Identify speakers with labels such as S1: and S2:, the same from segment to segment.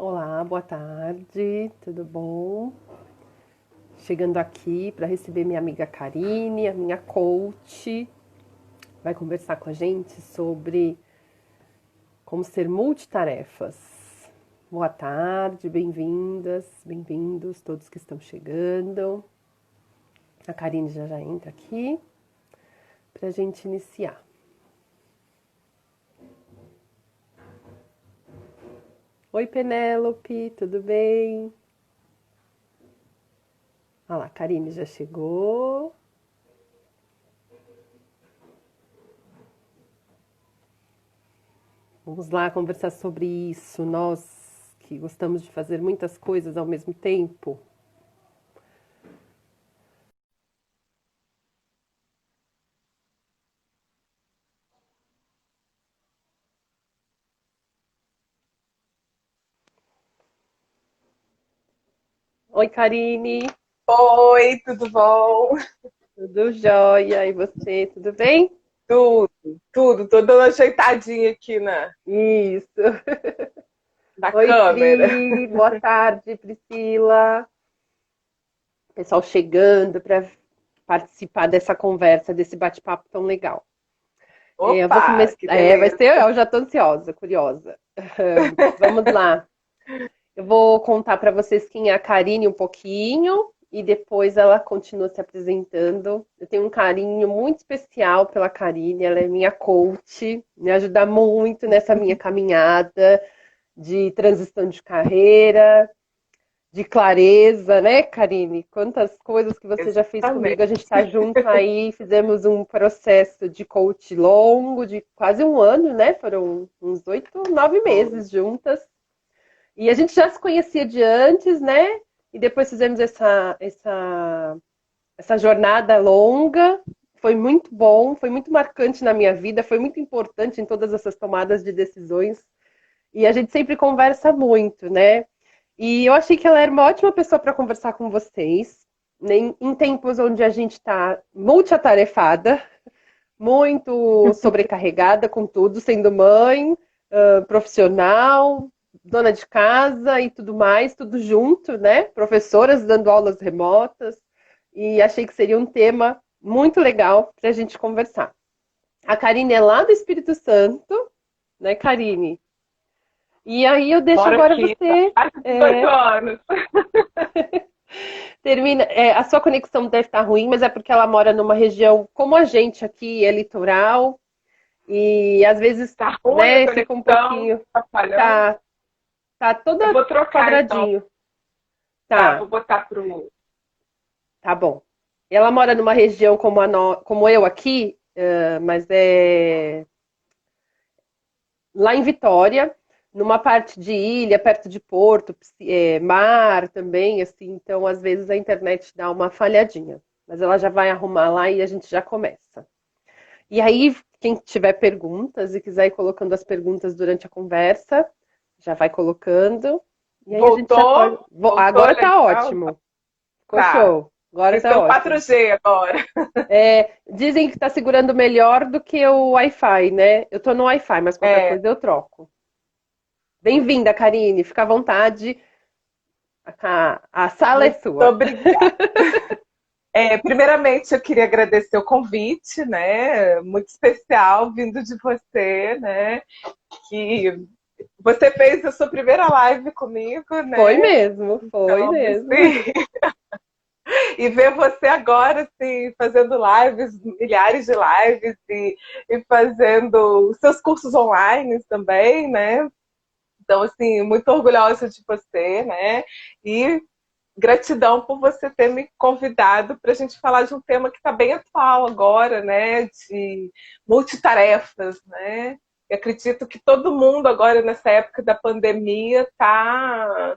S1: Olá, boa tarde, tudo bom? Chegando aqui para receber minha amiga Karine, a minha coach, vai conversar com a gente sobre como ser multitarefas. Boa tarde, bem-vindas, bem-vindos todos que estão chegando. A Karine já entra aqui para a gente iniciar. Oi, Penélope, tudo bem? Olha lá, a Karine já chegou. Vamos lá conversar sobre isso. Nós que gostamos de fazer muitas coisas ao mesmo tempo. Oi, Karine.
S2: Oi, tudo bom?
S1: Tudo jóia? E você, tudo bem?
S2: Tudo. Tô dando uma ajeitadinha aqui
S1: Isso.
S2: na
S1: Oi,
S2: câmera.
S1: Pri. Boa tarde, Priscila. Pessoal chegando para participar dessa conversa, desse bate-papo tão legal. Eu vou
S2: Opa,
S1: começar.
S2: que
S1: Vai
S2: beleza.
S1: ser, eu já estou ansiosa, curiosa. Vamos lá. Eu vou contar para vocês quem é a Karine um pouquinho e depois ela continua se apresentando. Eu tenho um carinho muito especial pela Karine, ela é minha coach, me ajuda muito nessa minha caminhada de transição de carreira, de clareza, né, Karine? Quantas coisas que você já fez comigo, a
S2: Exatamente.
S1: gente está junto aí, fizemos um processo de coach longo, de quase um ano, né? Foram uns 8, 9 meses juntas. E a gente já se conhecia de antes, né? E depois fizemos essa jornada longa. Foi muito bom, foi muito marcante na minha vida, foi muito importante em todas essas tomadas de decisões. E a gente sempre conversa muito, né? E eu achei que ela era uma ótima pessoa para conversar com vocês, né? Em tempos onde a gente está multiatarefada, muito sobrecarregada com tudo, sendo mãe, profissional, dona de casa e tudo mais, tudo junto, né? Professoras dando aulas remotas. E achei que seria um tema muito legal para a gente conversar. A Karine é lá do Espírito Santo, né, Karine? E aí eu deixo
S2: Moro
S1: agora
S2: aqui há
S1: você
S2: quase 18 anos.
S1: termina. A sua conexão deve estar ruim, mas é porque ela mora numa região como a gente aqui, é litoral, e às vezes,
S2: Tá ruim a
S1: né, fica um
S2: conexão,
S1: pouquinho.
S2: tá falhando.
S1: Tá, tá
S2: Eu
S1: toda
S2: vou trocar então,
S1: quadradinho.
S2: tá?
S1: Tá,
S2: Vou botar pro.
S1: tá bom. Ela mora numa região como eu aqui, mas é lá em Vitória, numa parte de ilha, perto de Porto, mar também, assim, então às vezes a internet dá uma falhadinha. Mas ela já vai arrumar lá e a gente já começa. E aí, quem tiver perguntas e quiser ir colocando as perguntas durante a conversa, já vai colocando. E aí a gente já pode.
S2: Voltou
S1: Agora tá
S2: legal?
S1: ótimo. Ficou
S2: Tá.
S1: show. Agora
S2: Tem que
S1: tá
S2: ser o
S1: ótimo.
S2: 4G agora.
S1: Dizem que tá segurando melhor do que o Wi-Fi, né? Eu tô no Wi-Fi, mas qualquer
S2: É,
S1: coisa eu troco. Bem-vinda, Karine. Fica à vontade. A sala é
S2: muito
S1: sua.
S2: obrigada. Primeiramente, eu queria agradecer o convite, né? Muito especial vindo de você, né? Que você fez a sua primeira live comigo,
S1: Foi
S2: né?
S1: mesmo, foi
S2: Então,
S1: mesmo.
S2: assim, e ver você agora, assim, fazendo lives, milhares de lives e fazendo seus cursos online também, né? Então, assim, muito orgulhosa de você, né? E gratidão por você ter me convidado para a gente falar de um tema que está bem atual agora, né? De multitarefas, né? Eu acredito que todo mundo agora, nessa época da pandemia, está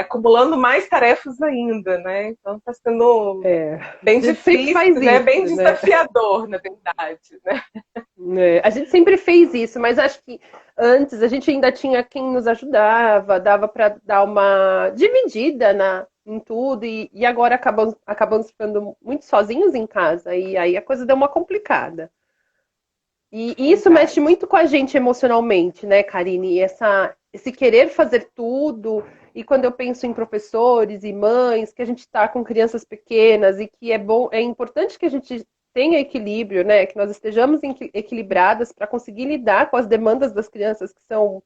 S2: acumulando mais tarefas ainda, né? Então está sendo
S1: É,
S2: bem
S1: a gente sempre
S2: difícil,
S1: faz
S2: né?
S1: isso,
S2: Bem
S1: né?
S2: desafiador, na verdade, né?
S1: A gente sempre fez isso, mas acho que antes a gente ainda tinha quem nos ajudava, dava para dar uma dividida em tudo, e agora acabamos ficando muito sozinhos em casa, e aí a coisa deu uma complicada. E isso mexe
S2: Verdade.
S1: muito com a gente emocionalmente, né, Karine? esse querer fazer tudo, e quando eu penso em professores e mães, que a gente está com crianças pequenas e que é bom, é importante que a gente tenha equilíbrio, né? Que nós estejamos equilibradas para conseguir lidar com as demandas das crianças, que são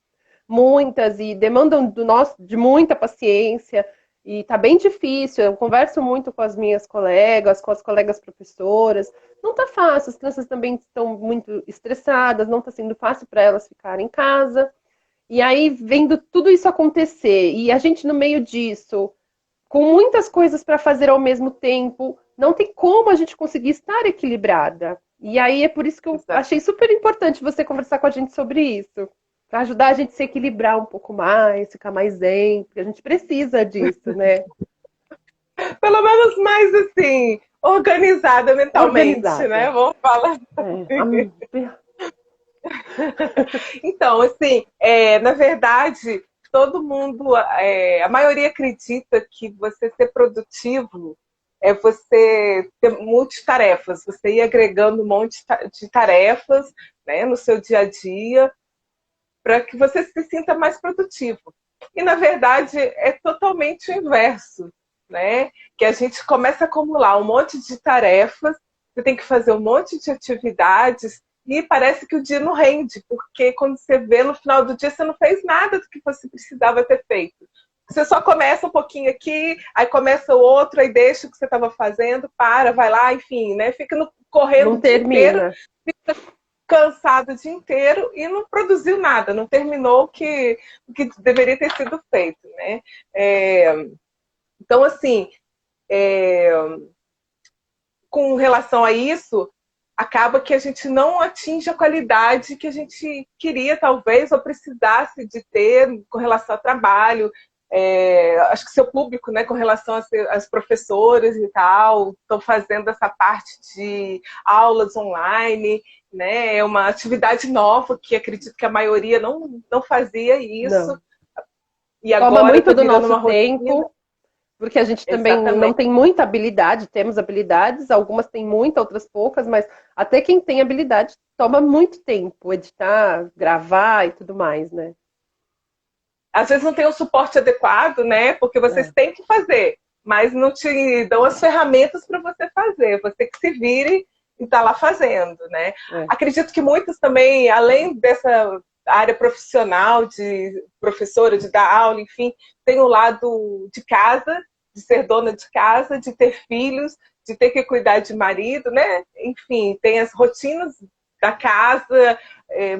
S1: muitas e demandam de muita paciência. E tá bem difícil. Eu converso muito com as minhas colegas, com as colegas professoras. Não tá fácil, as crianças também estão muito estressadas, não tá sendo fácil para elas ficarem em casa. E aí, vendo tudo isso acontecer, e a gente no meio disso, com muitas coisas para fazer ao mesmo tempo, não tem como a gente conseguir estar equilibrada. E aí é por isso que eu
S2: Exato.
S1: achei super importante você conversar com a gente sobre isso, para ajudar a gente a se equilibrar um pouco mais, ficar mais zen, porque a gente precisa disso, né?
S2: Pelo menos mais assim, organizada mentalmente, né?
S1: Organizada.
S2: Vamos falar.
S1: É.
S2: Então, assim, na verdade, todo mundo, a maioria acredita que você ser produtivo é você ter multitarefas, você ir agregando um monte de tarefas, né, no seu dia a dia, para que você se sinta mais produtivo. E, na verdade, é totalmente o inverso, né? Que a gente começa a acumular um monte de tarefas, você tem que fazer um monte de atividades, e parece que o dia não rende, porque quando você vê no final do dia, você não fez nada do que você precisava ter feito. Você só começa um pouquinho aqui, aí começa o outro, aí deixa o que você estava fazendo, vai lá, enfim, né? Fica correndo
S1: Não
S2: o dia inteiro,
S1: termina.
S2: fica cansado o dia inteiro e não produziu nada, não terminou o que deveria ter sido feito, né? Então, assim, é, com relação a isso, acaba que a gente não atinge a qualidade que a gente queria, talvez, ou precisasse de ter com relação ao trabalho. Acho que seu público, né, com relação às professoras e tal, estão fazendo essa parte de aulas online, né? É uma atividade nova que acredito que a maioria não fazia isso,
S1: Não.
S2: e
S1: Toma
S2: agora
S1: muito
S2: está
S1: do
S2: virando
S1: nosso
S2: uma rotina.
S1: tempo, porque a gente também não
S2: Exatamente.
S1: tem muita habilidade, temos habilidades, algumas têm muita, outras poucas, mas até quem tem habilidade toma muito tempo, editar, gravar e tudo mais, né?
S2: Às vezes não tem o suporte adequado, né? Porque vocês
S1: É,
S2: têm que fazer, mas não te dão as ferramentas para você fazer. Você que se vire e está lá fazendo, né?
S1: é.
S2: Acredito que muitos também, além dessa área profissional de professora, de dar aula, enfim, tem o lado de casa, de ser dona de casa, de ter filhos, de ter que cuidar de marido, né? Enfim, tem as rotinas da casa,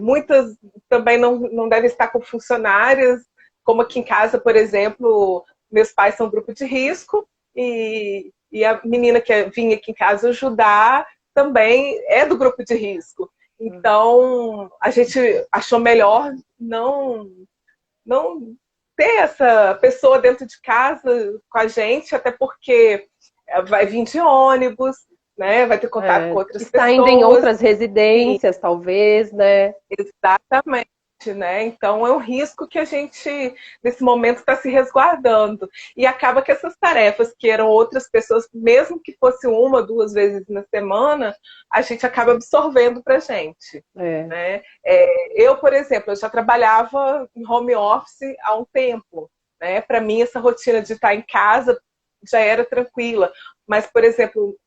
S2: muitas também não devem estar com funcionárias, como aqui em casa, por exemplo, meus pais são grupo de risco e a menina que vinha aqui em casa ajudar também é do grupo de risco. Então, a gente achou melhor não ter essa pessoa dentro de casa com a gente, até porque vai vir de ônibus, né? Vai ter contato com outras
S1: Está indo em
S2: pessoas.
S1: outras
S2: E
S1: residências, talvez, né?
S2: exatamente, né? Então é um risco que a gente, nesse momento, está se resguardando. E acaba que essas tarefas que eram outras pessoas, mesmo que fosse uma, duas vezes na semana, a gente acaba absorvendo para a gente.
S1: É.
S2: Né? Eu, por exemplo, eu já trabalhava em home office há um tempo. Né? Para mim, essa rotina de estar em casa já era tranquila. Mas, por exemplo,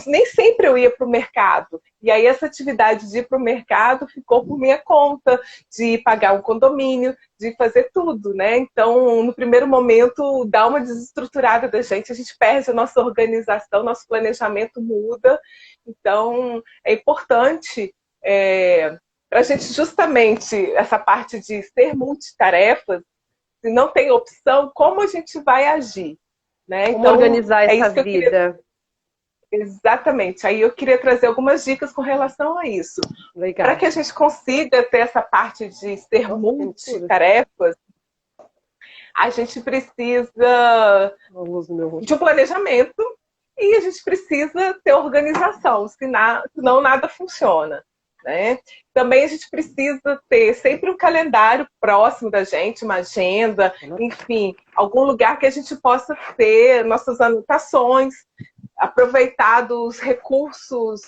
S2: nem sempre eu ia para o mercado. E aí essa atividade de ir para o mercado ficou por minha conta, de pagar um condomínio, de fazer tudo, né? Então, no primeiro momento, dá uma desestruturada da gente, a gente perde a nossa organização, nosso planejamento muda. Então, é importante para a gente justamente essa parte de ser multitarefas, se não tem opção, como a gente vai agir? Né?
S1: Como
S2: Então,
S1: organizar
S2: é
S1: essa
S2: isso que eu queria.
S1: vida?
S2: Exatamente. Aí eu queria trazer algumas dicas com relação a isso. Para
S1: Legal.
S2: que a gente consiga ter essa parte de ser
S1: Nossa, tem mistura.
S2: multitarefas, a gente precisa
S1: A luz no meu
S2: de
S1: rosto.
S2: um planejamento e a gente precisa ter organização, senão nada funciona. Né? Também a gente precisa ter sempre um calendário próximo da gente, uma agenda, enfim, algum lugar que a gente possa ter nossas anotações, aproveitar dos recursos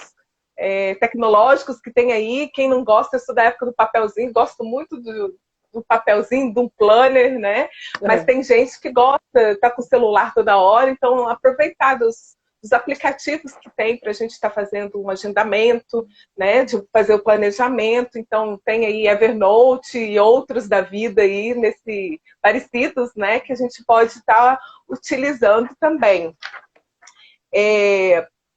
S2: tecnológicos que tem aí. Quem não gosta, eu sou da época do papelzinho, gosto muito um papelzinho, de um planner, né? Mas tem gente que gosta, tá com o celular toda hora, então aproveitar dos aplicativos que tem para a gente estar fazendo um agendamento, né, de fazer o planejamento. Então tem aí Evernote e outros da vida aí parecidos, né, que a gente pode estar utilizando também.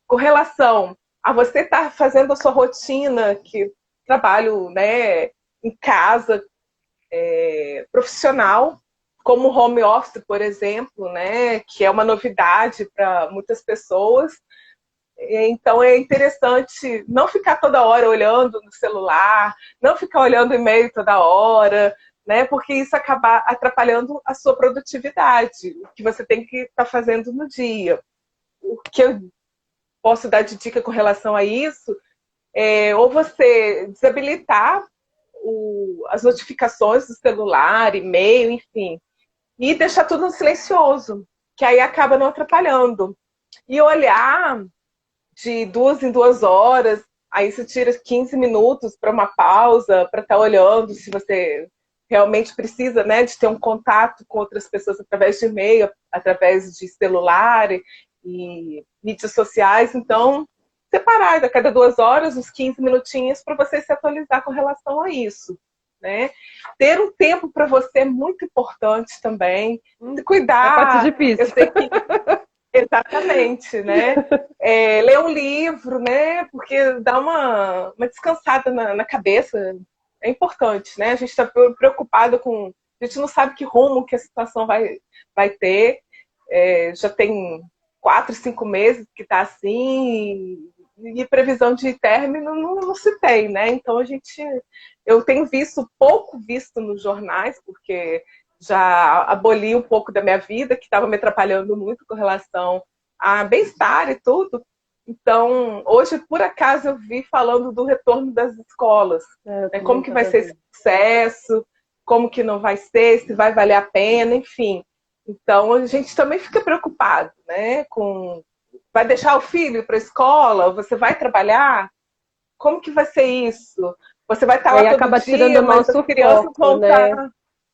S2: Com relação a você estar fazendo a sua rotina, que trabalho, né, em casa, profissional, como home office, por exemplo, né, que é uma novidade para muitas pessoas. Então é interessante não ficar toda hora olhando no celular, não ficar olhando o e-mail toda hora, né, porque isso acaba atrapalhando a sua produtividade, o que você tem que estar fazendo no dia. O que eu posso dar de dica com relação a isso ou você desabilitar as notificações do celular, e-mail, enfim, e deixar tudo no silencioso, que aí acaba não atrapalhando. E olhar de 2 em 2 horas, aí você tira 15 minutos para uma pausa, para estar olhando se você realmente precisa, né, de ter um contato com outras pessoas através de e-mail, através de celular e mídias sociais. Então, separar a cada 2 horas, uns 15 minutinhos, para você se atualizar com relação a isso. Né? Ter um tempo para você é muito importante também. Cuidar.
S1: É a parte difícil.
S2: Eu sei que... Exatamente, né? Ler um livro, né? Porque dá uma descansada na cabeça. É importante, né? A gente está preocupado com... A gente não sabe que rumo que a situação vai ter. Já tem 4, 5 meses que está assim e previsão de término não se tem, né? Então eu tenho pouco visto nos jornais, porque já aboli um pouco da minha vida, que estava me atrapalhando muito com relação a bem-estar e tudo. Então, hoje, por acaso, eu vi falando do retorno das escolas. Né? Como que vai ser esse sucesso, como que não vai ser, se vai valer a pena, enfim. Então, a gente também fica preocupado, né? Vai deixar o filho para a escola? Você vai trabalhar? Como que vai ser isso? Você vai estar lá todo
S1: acaba
S2: dia,
S1: tirando
S2: mas as crianças
S1: foco,
S2: vão
S1: né?
S2: estar...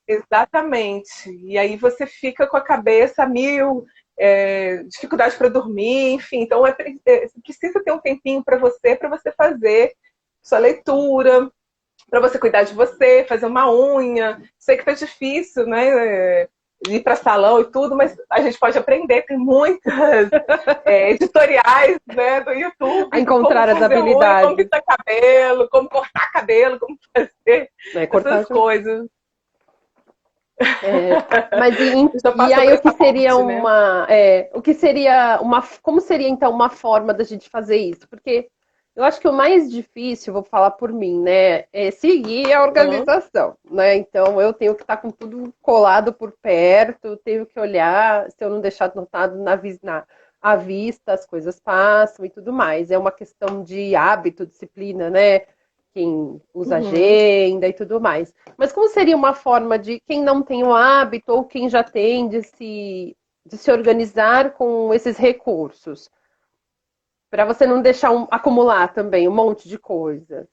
S2: Exatamente. E aí você fica com a cabeça a mil, dificuldade para dormir, enfim. Então, você precisa ter um tempinho para você fazer sua leitura, para você cuidar de você, fazer uma unha. Sei que tá difícil, né? Ir para salão e tudo, mas a gente pode aprender. Tem muitas editoriais, né, do YouTube.
S1: A encontrar
S2: como
S1: as habilidades.
S2: Unha, como pintar cabelo, como cortar cabelo, como fazer essas coisas.
S1: Mas e aí o que seria como seria então uma forma da gente fazer isso? Porque eu acho que o mais difícil, vou falar por mim, né, é seguir a organização, né? Então eu tenho que estar com tudo colado por perto, tenho que olhar, se eu não deixar anotado à vista, as coisas passam e tudo mais. É uma questão de hábito, disciplina, né? Quem usa agenda e tudo mais. Mas como seria uma forma de quem não tem o hábito ou quem já tem de se organizar com esses recursos? Para você não deixar acumular também um monte de coisa.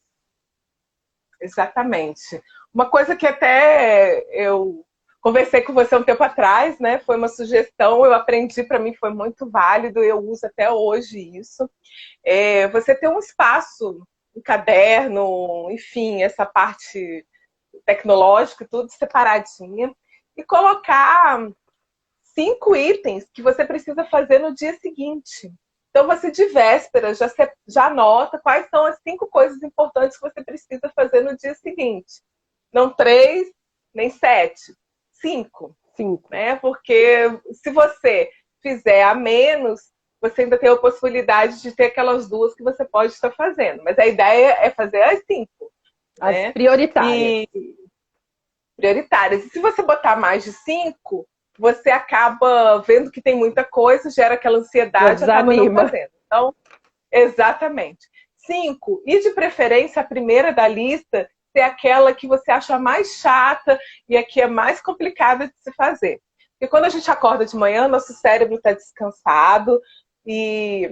S2: Exatamente. Uma coisa que até eu conversei com você um tempo atrás, né? Foi uma sugestão, eu aprendi, para mim foi muito válido, eu uso até hoje isso. Você ter um espaço, um caderno, enfim, essa parte tecnológica, tudo separadinha, e colocar 5 itens que você precisa fazer no dia seguinte. Então, você de véspera já anota quais são as 5 coisas importantes que você precisa fazer no dia seguinte. Não 3, nem 7, 5.
S1: 5.
S2: Né? Porque se você fizer a menos, você ainda tem a possibilidade de ter aquelas 2 que você pode estar fazendo. Mas a ideia é fazer as 5.
S1: As
S2: né?
S1: prioritárias.
S2: Prioritárias. E se você botar mais de 5, você acaba vendo que tem muita coisa, gera aquela ansiedade, acaba não fazendo. Então, exatamente. 5, e de preferência a primeira da lista ser aquela que você acha mais chata e a que é mais complicada de se fazer. Porque quando a gente acorda de manhã, nosso cérebro está descansado e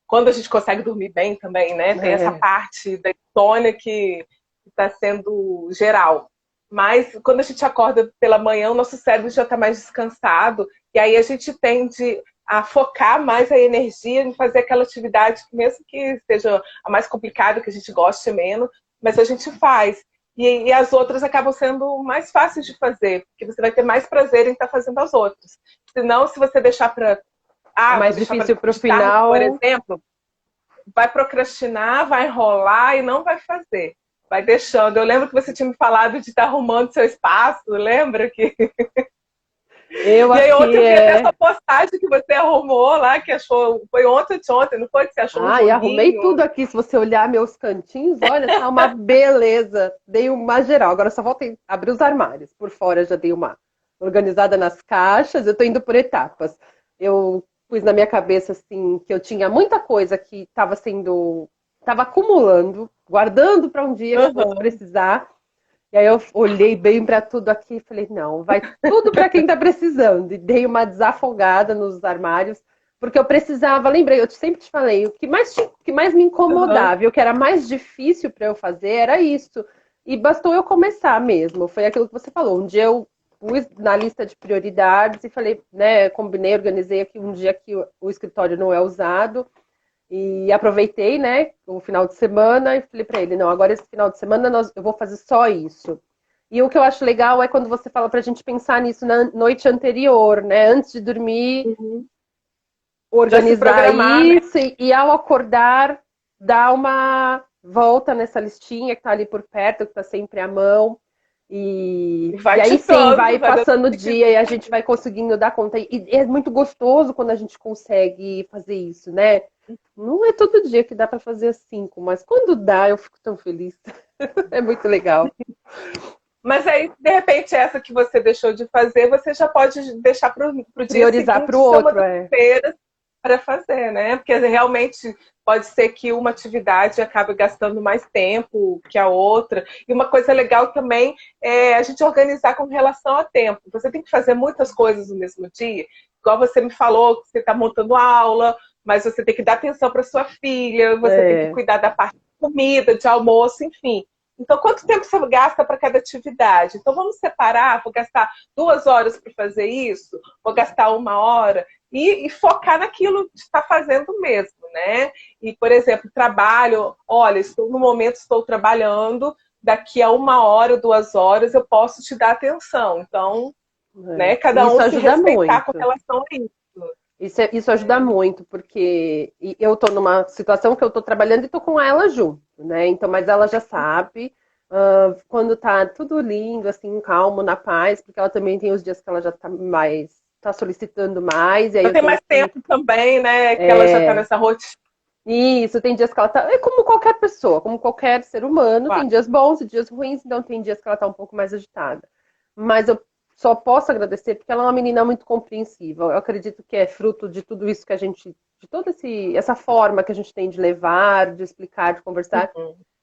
S2: quando a gente consegue dormir bem também, né? Tem essa parte da insônia que está sendo geral. mas quando a gente acorda pela manhã, o nosso cérebro já está mais descansado, e aí a gente tende a focar mais a energia em fazer aquela atividade, que mesmo que seja a mais complicada, que a gente goste menos, mas a gente faz. E as outras acabam sendo mais fáceis de fazer, porque você vai ter mais prazer em estar fazendo as outras. Senão, se você deixar para...
S1: É mais difícil para o final.
S2: Por exemplo, vai procrastinar, vai enrolar e não vai fazer. Vai deixando. Eu lembro que você tinha me falado de estar arrumando seu espaço, lembra?
S1: Eu
S2: e aí
S1: aqui
S2: ontem eu vi até essa postagem que você arrumou lá, que achou... Foi ontem ou de ontem, não foi? Que você achou um joguinho?
S1: E arrumei tudo aqui. Se você olhar meus cantinhos, olha, tá uma beleza. Dei uma geral. Agora só falta abrir os armários. Por fora já dei uma organizada nas caixas. Eu tô indo por etapas. Eu pus na minha cabeça, assim, que eu tinha muita coisa que estava acumulando, guardando para um dia que eu fosse precisar. E aí eu olhei bem para tudo aqui e falei, não, vai tudo para quem está precisando. E dei uma desafogada nos armários, porque eu precisava, lembrei, eu sempre te falei, o que mais me incomodava, e o que era mais difícil para eu fazer era isso. E bastou eu começar mesmo. Foi aquilo que você falou. Um dia eu pus na lista de prioridades e falei, né, combinei, organizei aqui um dia que o escritório não é usado. E aproveitei, né, o final de semana e falei para ele, não, agora esse final de semana eu vou fazer só isso. E o que eu acho legal é quando você fala pra gente pensar nisso na noite anterior, né, antes de dormir, organizar isso, né? E ao acordar, dar uma volta nessa listinha que tá ali por perto, que tá sempre à mão. E aí sim, vai passando o dia e a gente vai conseguindo dar conta. E é muito gostoso quando a gente consegue fazer isso, né? Não é todo dia que dá para fazer as 5, mas quando dá, eu fico tão feliz. É muito legal.
S2: Mas aí, de repente, essa que você deixou de fazer, você já pode deixar para o dia
S1: priorizar
S2: seguinte,
S1: para o outro,
S2: para fazer, né? Porque realmente pode ser que uma atividade acabe gastando mais tempo que a outra. E uma coisa legal também é a gente organizar com relação a tempo. Você tem que fazer muitas coisas no mesmo dia. Igual você me falou que você está montando aula, mas você tem que dar atenção para sua filha, você tem que cuidar da parte de comida, de almoço, enfim. Então, quanto tempo você gasta para cada atividade? Então, vamos separar, vou gastar 2 horas para fazer isso, vou gastar 1 hora, e focar naquilo que está fazendo mesmo, né? E, por exemplo, trabalho, olha, no momento estou trabalhando, daqui a 1 hora, 2 horas, eu posso te dar atenção. Então, né, cada um se respeitar com relação a isso.
S1: Isso ajuda muito, porque eu estou numa situação que eu estou trabalhando e estou com ela junto, né? Então, mas ela já sabe quando tá tudo lindo, assim, calmo, na paz, porque ela também tem os dias que ela já tá solicitando mais. E aí
S2: tem mais tempo também, né? Que ela já tá nessa rotina.
S1: Isso, tem dias que ela tá. É como qualquer pessoa, como qualquer ser humano, tem dias bons e dias ruins, então tem dias que ela tá um pouco mais agitada. Mas eu só posso agradecer porque ela é uma menina muito compreensiva. Eu acredito que é fruto de tudo isso que a gente, de toda essa forma que a gente tem de levar, de explicar, de conversar.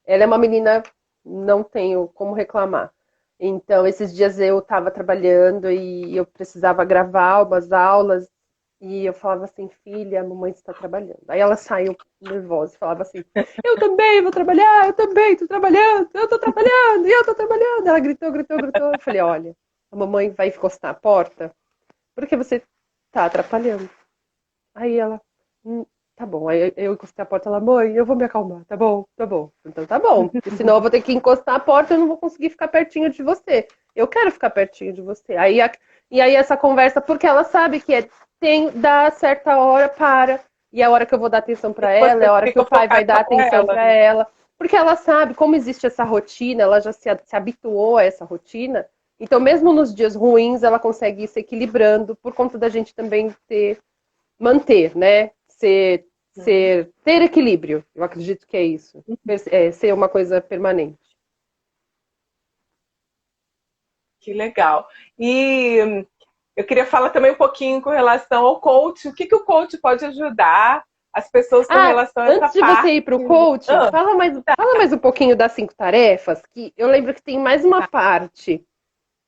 S1: Ela é uma menina, não tenho como reclamar. Então, esses dias eu estava trabalhando e eu precisava gravar umas aulas e eu falava assim, filha, a mamãe está trabalhando. Aí ela saiu nervosa e falava assim, eu também vou trabalhar, eu também estou trabalhando, eu estou trabalhando, e eu estou trabalhando. Ela gritou. Eu falei, olha, a mamãe vai encostar a porta porque você tá atrapalhando. Aí ela, tá bom. Aí eu encostei a porta, ela, mãe, eu vou me acalmar, tá bom. Então tá bom, porque senão eu vou ter que encostar a porta e eu não vou conseguir ficar pertinho de você. Eu quero ficar pertinho de você. E aí essa conversa, porque ela sabe que dá certa hora para, e a hora que eu vou dar atenção para ela, é a hora que o pai vai dar atenção para ela. Porque ela sabe como existe essa rotina, ela já se habituou a essa rotina. Então, mesmo nos dias ruins, ela consegue ir se equilibrando por conta da gente também manter, né? Ter equilíbrio. Eu acredito que é isso. Ser uma coisa permanente.
S2: Que legal. E eu queria falar também um pouquinho com relação ao coach. O que o coach pode ajudar as pessoas com relação a essa parte?
S1: Antes de você ir para o coach, fala mais um pouquinho das 5 tarefas, que eu lembro que tem mais uma parte,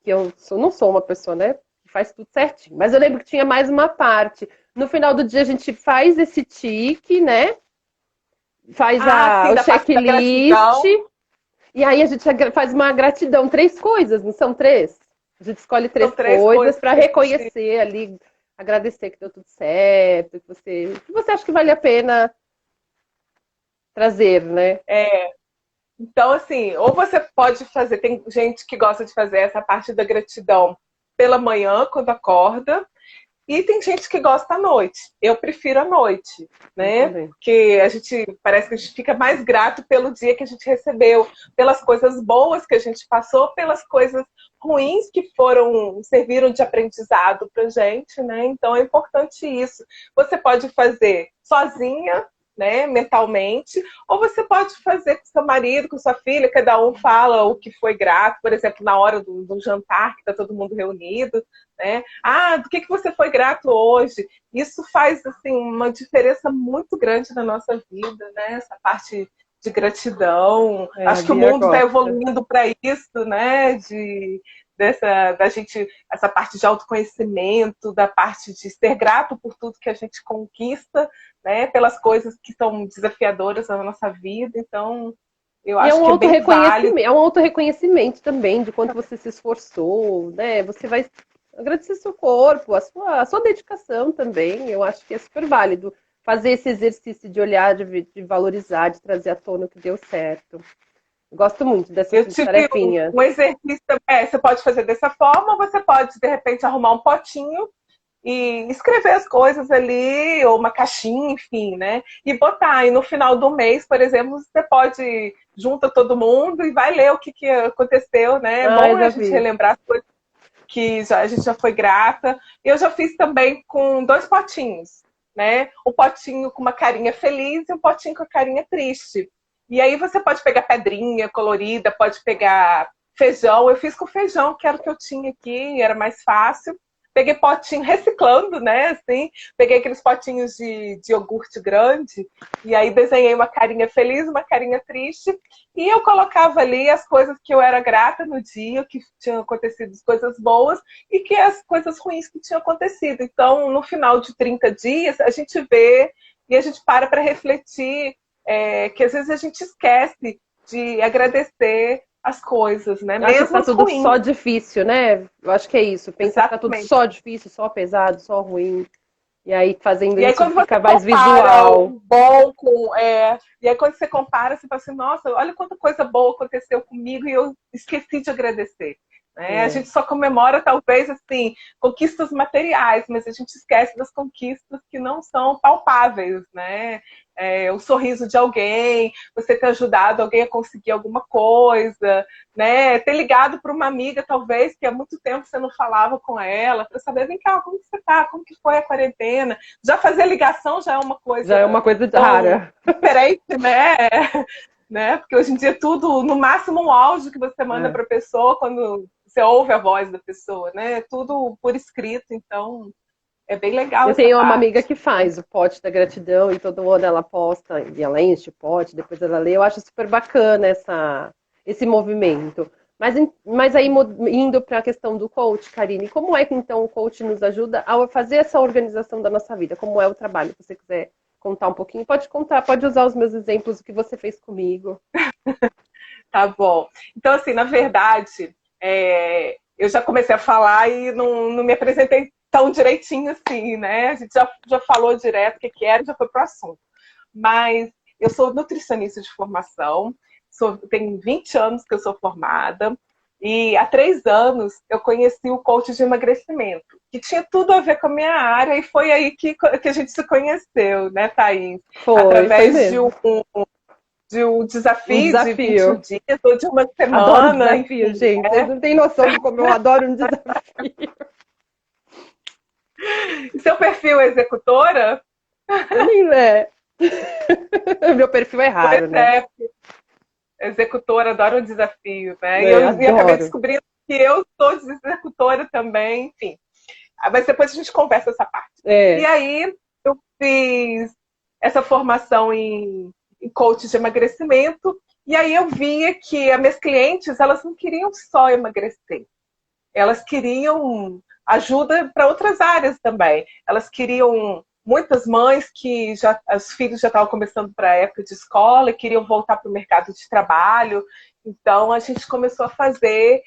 S1: que não sou uma pessoa, né, que faz tudo certinho, mas eu lembro que tinha mais uma parte. No final do dia a gente faz esse tique, né? Faz o checklist. E aí a gente faz uma gratidão, 3 coisas, não são 3? A gente escolhe três
S2: São três
S1: coisas
S2: coisas
S1: para
S2: que a gente...
S1: reconhecer ali, agradecer que deu tudo certo, que você acha que vale a pena trazer, né?
S2: Então, assim, ou você pode fazer, tem gente que gosta de fazer essa parte da gratidão pela manhã, quando acorda, e tem gente que gosta à noite. Eu prefiro à noite,
S1: Eu
S2: né?
S1: também.
S2: Porque a gente parece que a gente fica mais grato pelo dia que a gente recebeu, pelas coisas boas que a gente passou, pelas coisas ruins que serviram de aprendizado pra gente, né? Então é importante isso. Você pode fazer sozinha, né, mentalmente, ou você pode fazer com seu marido, com sua filha, cada um fala o que foi grato, por exemplo, na hora do jantar, que está todo mundo reunido, né? Ah, do que você foi grato hoje? Isso faz assim uma diferença muito grande na nossa vida, né? Essa parte de gratidão.
S1: A
S2: Acho que o
S1: Bia
S2: mundo está
S1: gosta.
S2: evoluindo para isso, né? Da gente, essa parte de autoconhecimento, da parte de ser grato por tudo que a gente conquista, né? Pelas coisas que são desafiadoras na nossa vida. Então, eu
S1: E é
S2: acho
S1: um
S2: que é bem válido.
S1: autorreconhecimento, é um autorreconhecimento também de quanto você se esforçou, né? Você vai agradecer seu corpo, a sua dedicação também. Eu acho que é super válido fazer esse exercício de olhar, de valorizar, de trazer à tona o que deu certo. Gosto muito dessa
S2: Eu
S1: assim, de
S2: tive
S1: tarefinha.
S2: um exercício, você pode fazer dessa forma, ou você pode, de repente, arrumar um potinho e escrever as coisas ali, ou uma caixinha, enfim, né? E botar. E no final do mês, por exemplo, você pode junta todo mundo e vai ler o que aconteceu, né? É
S1: Ah,
S2: bom
S1: eu
S2: a
S1: já
S2: gente
S1: vi.
S2: relembrar as coisas que a gente já foi grata. Eu já fiz também com 2 potinhos, né? Um potinho com uma carinha feliz e um potinho com a carinha triste. E aí você pode pegar pedrinha colorida, pode pegar feijão. Eu fiz com feijão, que era o que eu tinha aqui, era mais fácil. Peguei potinho reciclando, né? Assim, peguei aqueles potinhos de iogurte grande e aí desenhei uma carinha feliz, uma carinha triste e eu colocava ali as coisas que eu era grata no dia, que tinham acontecido coisas boas e que as coisas ruins que tinham acontecido. Então, no final de 30 dias, a gente vê e a gente para refletir que às vezes a gente esquece de agradecer as coisas, né?
S1: Acha que
S2: Mesmo
S1: tá
S2: as
S1: tudo
S2: ruins.
S1: só difícil, né? Eu acho que é isso. Pensa que tá tudo
S2: Exatamente.
S1: só difícil, só pesado, só ruim. E aí, fazendo
S2: E aí,
S1: isso,
S2: quando você
S1: fica mais
S2: compara
S1: visual.
S2: o bom com. E aí, quando você compara, você fala assim: nossa, olha quanta coisa boa aconteceu comigo e eu esqueci de agradecer. A
S1: É.
S2: gente só comemora, talvez, assim, conquistas materiais, mas a gente esquece das conquistas que não são palpáveis, né? O sorriso de alguém, você ter ajudado alguém a conseguir alguma coisa, né? Ter ligado para uma amiga, talvez, que há muito tempo você não falava com ela, para saber, vem cá, como que você tá? Como que foi a quarentena? Já fazer ligação já é uma
S1: Já é
S2: coisa
S1: uma coisa
S2: tão
S1: rara.
S2: diferente, né? Né? Porque hoje em dia tudo, no máximo um áudio que você manda
S1: É.
S2: para a pessoa quando você ouve a voz da pessoa, né? Tudo por escrito, então é bem legal
S1: Eu
S2: essa
S1: tenho uma amiga
S2: parte.
S1: que faz o pote da gratidão e todo ano ela posta e ela enche o pote, depois ela lê. Eu acho super bacana esse movimento. Mas aí, indo para a questão do coach, Karine, como é que então o coach nos ajuda a fazer essa organização da nossa vida? Como é o trabalho? Se você quiser contar um pouquinho, pode contar, pode usar os meus exemplos, o que você fez comigo.
S2: Tá bom. Então, assim, na verdade, eu já comecei a falar e não me apresentei tão direitinho assim, né? A gente já falou direto o que era e já foi pro assunto. Mas eu sou nutricionista de formação, tenho 20 anos que eu sou formada, e há 3 anos eu conheci o coach de emagrecimento, que tinha tudo a ver com a minha área, e foi aí que a gente se conheceu, né, Thaís?
S1: Foi
S2: Através de um,
S1: mesmo.
S2: de um
S1: Um
S2: desafio de 21
S1: desafio.
S2: dias ou de uma
S1: Adoro
S2: semana,
S1: desafio,
S2: enfim.
S1: gente. Vocês não têm noção de como eu adoro um desafio.
S2: E seu perfil é executora?
S1: Eu nem, né? Meu perfil é
S2: Pois
S1: raro, né?
S2: é, executora, adoro um desafio, né?
S1: É,
S2: E acabei
S1: adoro.
S2: descobrindo que eu sou executora também, enfim. Mas depois a gente conversa essa parte. E
S1: É.
S2: aí eu fiz essa formação em coach de emagrecimento, e aí eu via que as minhas clientes, elas não queriam só emagrecer, elas queriam ajuda para outras áreas também. Elas queriam muitas mães que já os filhos já estavam começando para a época de escola e queriam voltar para o mercado de trabalho. Então a gente começou a fazer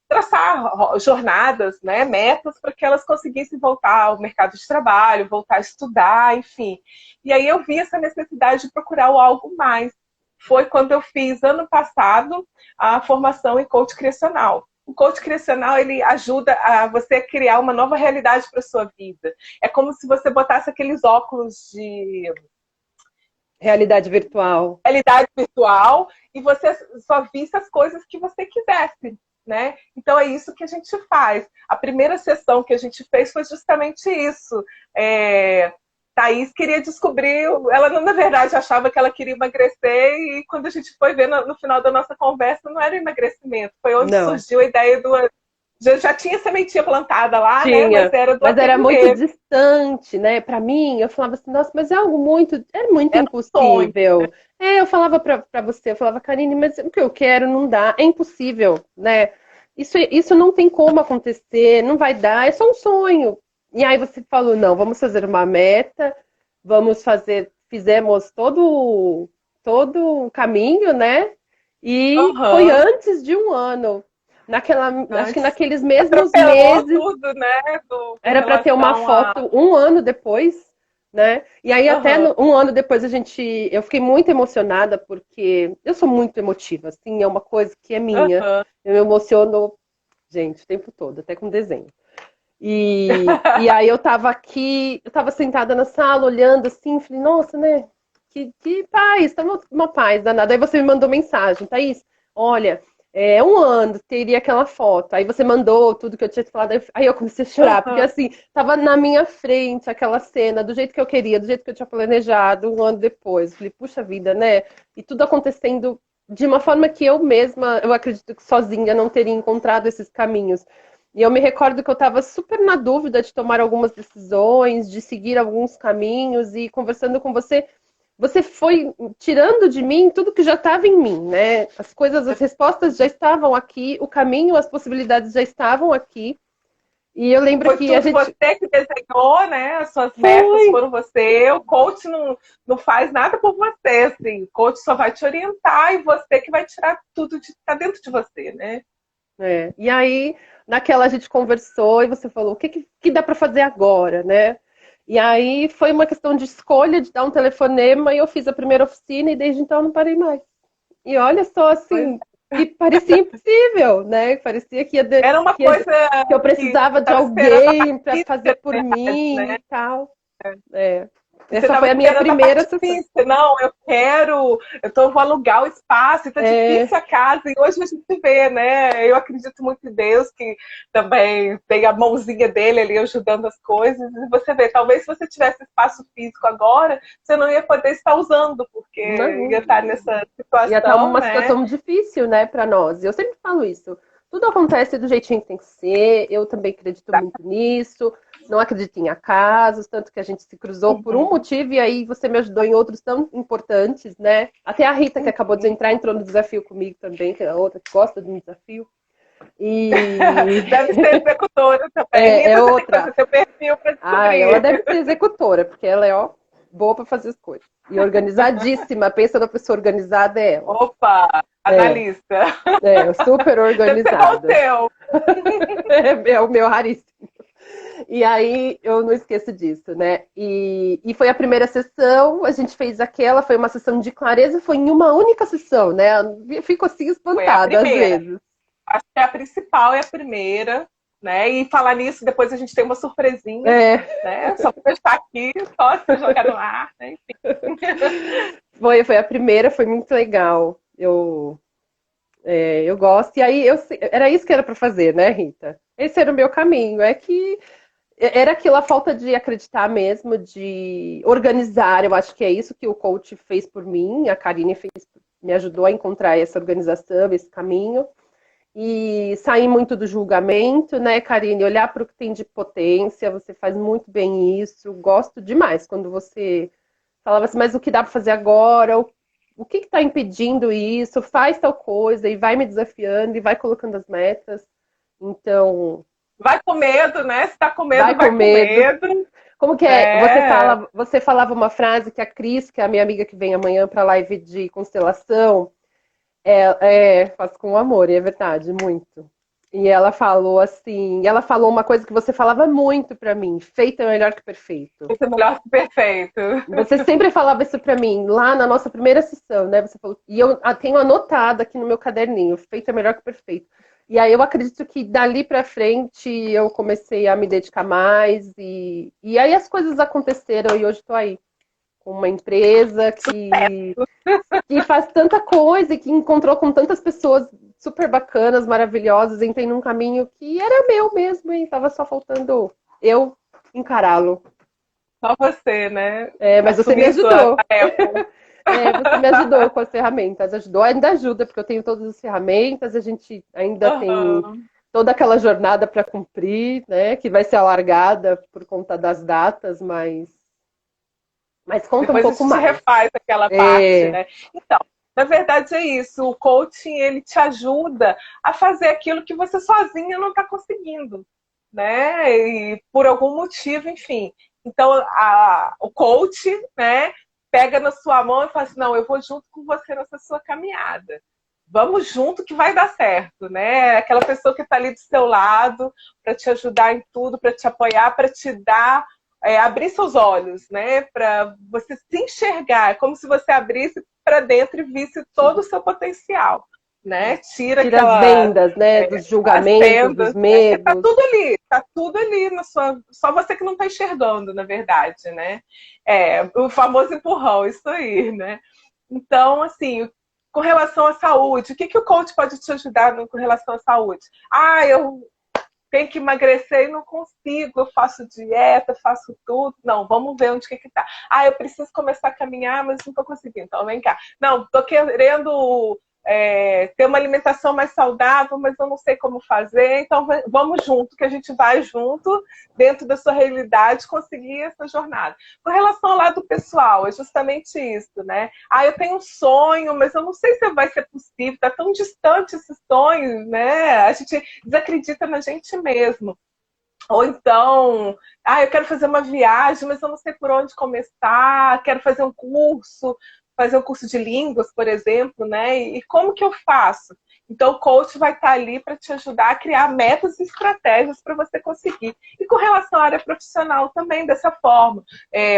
S2: traçar jornadas, né, metas para que elas conseguissem voltar ao mercado de trabalho, voltar a estudar, enfim. E aí eu vi essa necessidade de procurar algo mais. Foi quando eu fiz, ano passado, a formação em coach criacional. O coach criacional, ele ajuda a você criar uma nova realidade para a sua vida. É como se você botasse aqueles óculos de
S1: realidade virtual.
S2: Realidade virtual e você só visse as coisas que você quisesse, né? Então é isso que a gente faz. A primeira sessão que a gente fez foi justamente isso. Thaís queria descobrir, ela na verdade achava que ela queria emagrecer e quando a gente foi ver no final da nossa conversa não era emagrecimento, foi onde surgiu a ideia do... Já tinha sementinha plantada lá,
S1: tinha,
S2: né? Mas
S1: era muito distante, né? Para mim, eu falava assim, nossa, mas é algo muito impossível. Eu falava para você, eu falava, Karine, mas o que eu quero não dá, é impossível, né? Isso não tem como acontecer, não vai dar, é só um sonho. E aí você falou, não, vamos fazer uma meta, fizemos todo o caminho, né? E foi antes de um ano. Acho que naqueles mesmos meses.
S2: Tudo, né?
S1: Era para ter uma foto um ano depois, né? E aí, até um ano depois, eu fiquei muito emocionada, porque eu sou muito emotiva, assim, é uma coisa que é minha. Eu me emociono, gente, o tempo todo, até com desenho. E aí eu tava sentada na sala, olhando assim, falei, nossa, né? Que paz, tá uma paz danada. Aí você me mandou mensagem, Thaís, olha, um ano, teria aquela foto. Aí você mandou tudo que eu tinha te falado. Aí eu comecei a chorar, porque assim, tava na minha frente aquela cena, do jeito que eu queria, do jeito que eu tinha planejado, um ano depois. Falei, puxa vida, né? E tudo acontecendo de uma forma que eu mesma, eu acredito que sozinha não teria encontrado esses caminhos. E eu me recordo que eu estava super na dúvida de tomar algumas decisões, de seguir alguns caminhos, e conversando com você, você foi tirando de mim tudo que já estava em mim, né? As respostas já estavam aqui, o caminho, as possibilidades já estavam aqui. E eu lembro que
S2: a gente... você que desenhou, né? As suas metas foram você. O coach não faz nada por você, assim. O coach só vai te orientar e você que vai tirar tudo que está dentro de você, né?
S1: E aí, naquela a gente conversou e você falou, o que dá para fazer agora, né? E aí foi uma questão de escolha, de dar um telefonema, e eu fiz a primeira oficina e desde então eu não parei mais. E olha só, assim, que parecia impossível, né? Parecia que
S2: era uma coisa
S1: que eu precisava de alguém para fazer por mim, né? E tal. Essa foi a minha primeira
S2: sessão. Não, vou alugar o espaço, tá difícil a casa, e hoje a gente vê, né? Eu acredito muito em Deus, que também tem a mãozinha dele ali ajudando as coisas, e você vê, talvez se você tivesse espaço físico agora, você não ia poder estar usando, porque ia estar nessa situação.
S1: Ia estar uma situação difícil, né, para nós. Eu sempre falo isso. Tudo acontece do jeitinho que tem que ser, eu também acredito muito nisso, não acredito em acasos, tanto que a gente se cruzou por um motivo e aí você me ajudou em outros tão importantes, né? Até a Rita, que acabou de entrar, entrou no desafio comigo também, que é a outra que gosta de um desafio. E...
S2: Deve ser executora também.
S1: É outra.
S2: Você tem que fazer seu perfil para descobrir.
S1: Ela deve ser executora, porque ela é, boa para fazer as coisas. E pensa na pessoa organizada, é ela.
S2: Opa! Analista.
S1: Super organizada. É o meu raríssimo. E aí, eu não esqueço disso, né? E foi a primeira sessão, a gente fez foi uma sessão de clareza, foi em uma única sessão, né? Eu fico assim espantada às vezes.
S2: Acho que a principal é a primeira, né? E falar nisso, depois a gente tem uma surpresinha, né? Só para estar aqui, só se jogar no ar, né? Enfim.
S1: Foi a primeira, foi muito legal. Eu gosto. E aí, era isso que era para fazer, né, Rita? Esse era o meu caminho. É que era aquilo, a falta de acreditar mesmo, de organizar. Eu acho que é isso que o coach fez por mim. A Karine me ajudou a encontrar essa organização, esse caminho. E sair muito do julgamento, né, Karine? Olhar para o que tem de potência. Você faz muito bem isso. Gosto demais quando você falava assim, mas o que dá para fazer agora? O que está impedindo isso? Faz tal coisa e vai me desafiando e vai colocando as metas. Então...
S2: Vai com medo, né? Se tá com medo, vai com medo.
S1: Como que é?
S2: É,
S1: Você falava uma frase que a Cris, que é a minha amiga que vem amanhã para a live de constelação, faz com amor, e é verdade, muito. E ela falou assim, ela falou uma coisa que você falava muito para mim, feito é melhor que perfeito.
S2: isso é melhor que perfeito.
S1: Você sempre falava isso para mim, lá na nossa primeira sessão, né? Você falou, e eu tenho anotado aqui no meu caderninho, feito é melhor que perfeito. E aí eu acredito que dali para frente eu comecei a me dedicar mais e aí as coisas aconteceram e hoje estou aí com uma empresa que faz tanta coisa e que encontrou com tantas pessoas super bacanas, maravilhosas, entrei num caminho que era meu mesmo e estava só faltando eu encará-lo.
S2: Só você, né?
S1: Mas você me
S2: Assumir sua
S1: ajudou.
S2: tarefa.
S1: Você me ajudou com as ferramentas, ajudou, ainda ajuda, porque eu tenho todas as ferramentas, a gente ainda tem
S2: Aham.
S1: toda aquela jornada para cumprir, né? Que vai ser alargada por conta das datas, mas conta um
S2: Depois a
S1: pouco
S2: gente
S1: mais.
S2: refaz aquela parte,
S1: É,
S2: né? Então, na verdade é isso. O coaching ele te ajuda a fazer aquilo que você sozinha não está conseguindo, né? E por algum motivo, enfim. Então, o coach, né, pega na sua mão e fala assim: não, eu vou junto com você nessa sua caminhada. Vamos junto que vai dar certo, né? Aquela pessoa que está ali do seu lado para te ajudar em tudo, para te apoiar, para te dar abrir seus olhos, né? Para você se enxergar, é como se você abrisse para dentro e visse todo o seu potencial, né? Tira
S1: tira as
S2: aquela
S1: vendas, né? Dos
S2: as
S1: julgamentos, dos
S2: vendas, né? Porque
S1: medos.
S2: tá tudo ali na sua, só você que não está enxergando, na verdade, né? O famoso empurrão, isso aí, né? Então, assim, com relação à saúde, o que o coach pode te ajudar com relação à saúde? Ah, eu tenho que emagrecer e não consigo, eu faço dieta, faço tudo. Não, vamos ver onde que tá. Ah, eu preciso começar a caminhar, mas não estou conseguindo. Então, vem cá. Não, estou querendo ter uma alimentação mais saudável, mas eu não sei como fazer. Então, vamos junto, que a gente vai junto, dentro da sua realidade, conseguir essa jornada. Com relação ao lado pessoal, é justamente isso, né? Ah, eu tenho um sonho, mas eu não sei se vai ser possível, está tão distante esse sonho, né? A gente desacredita na gente mesmo. Ou então, eu quero fazer uma viagem, mas eu não sei por onde começar, quero fazer um curso de línguas, por exemplo, né? E como que eu faço? Então, o coach vai estar ali para te ajudar a criar metas e estratégias para você conseguir. E com relação à área profissional também, dessa forma.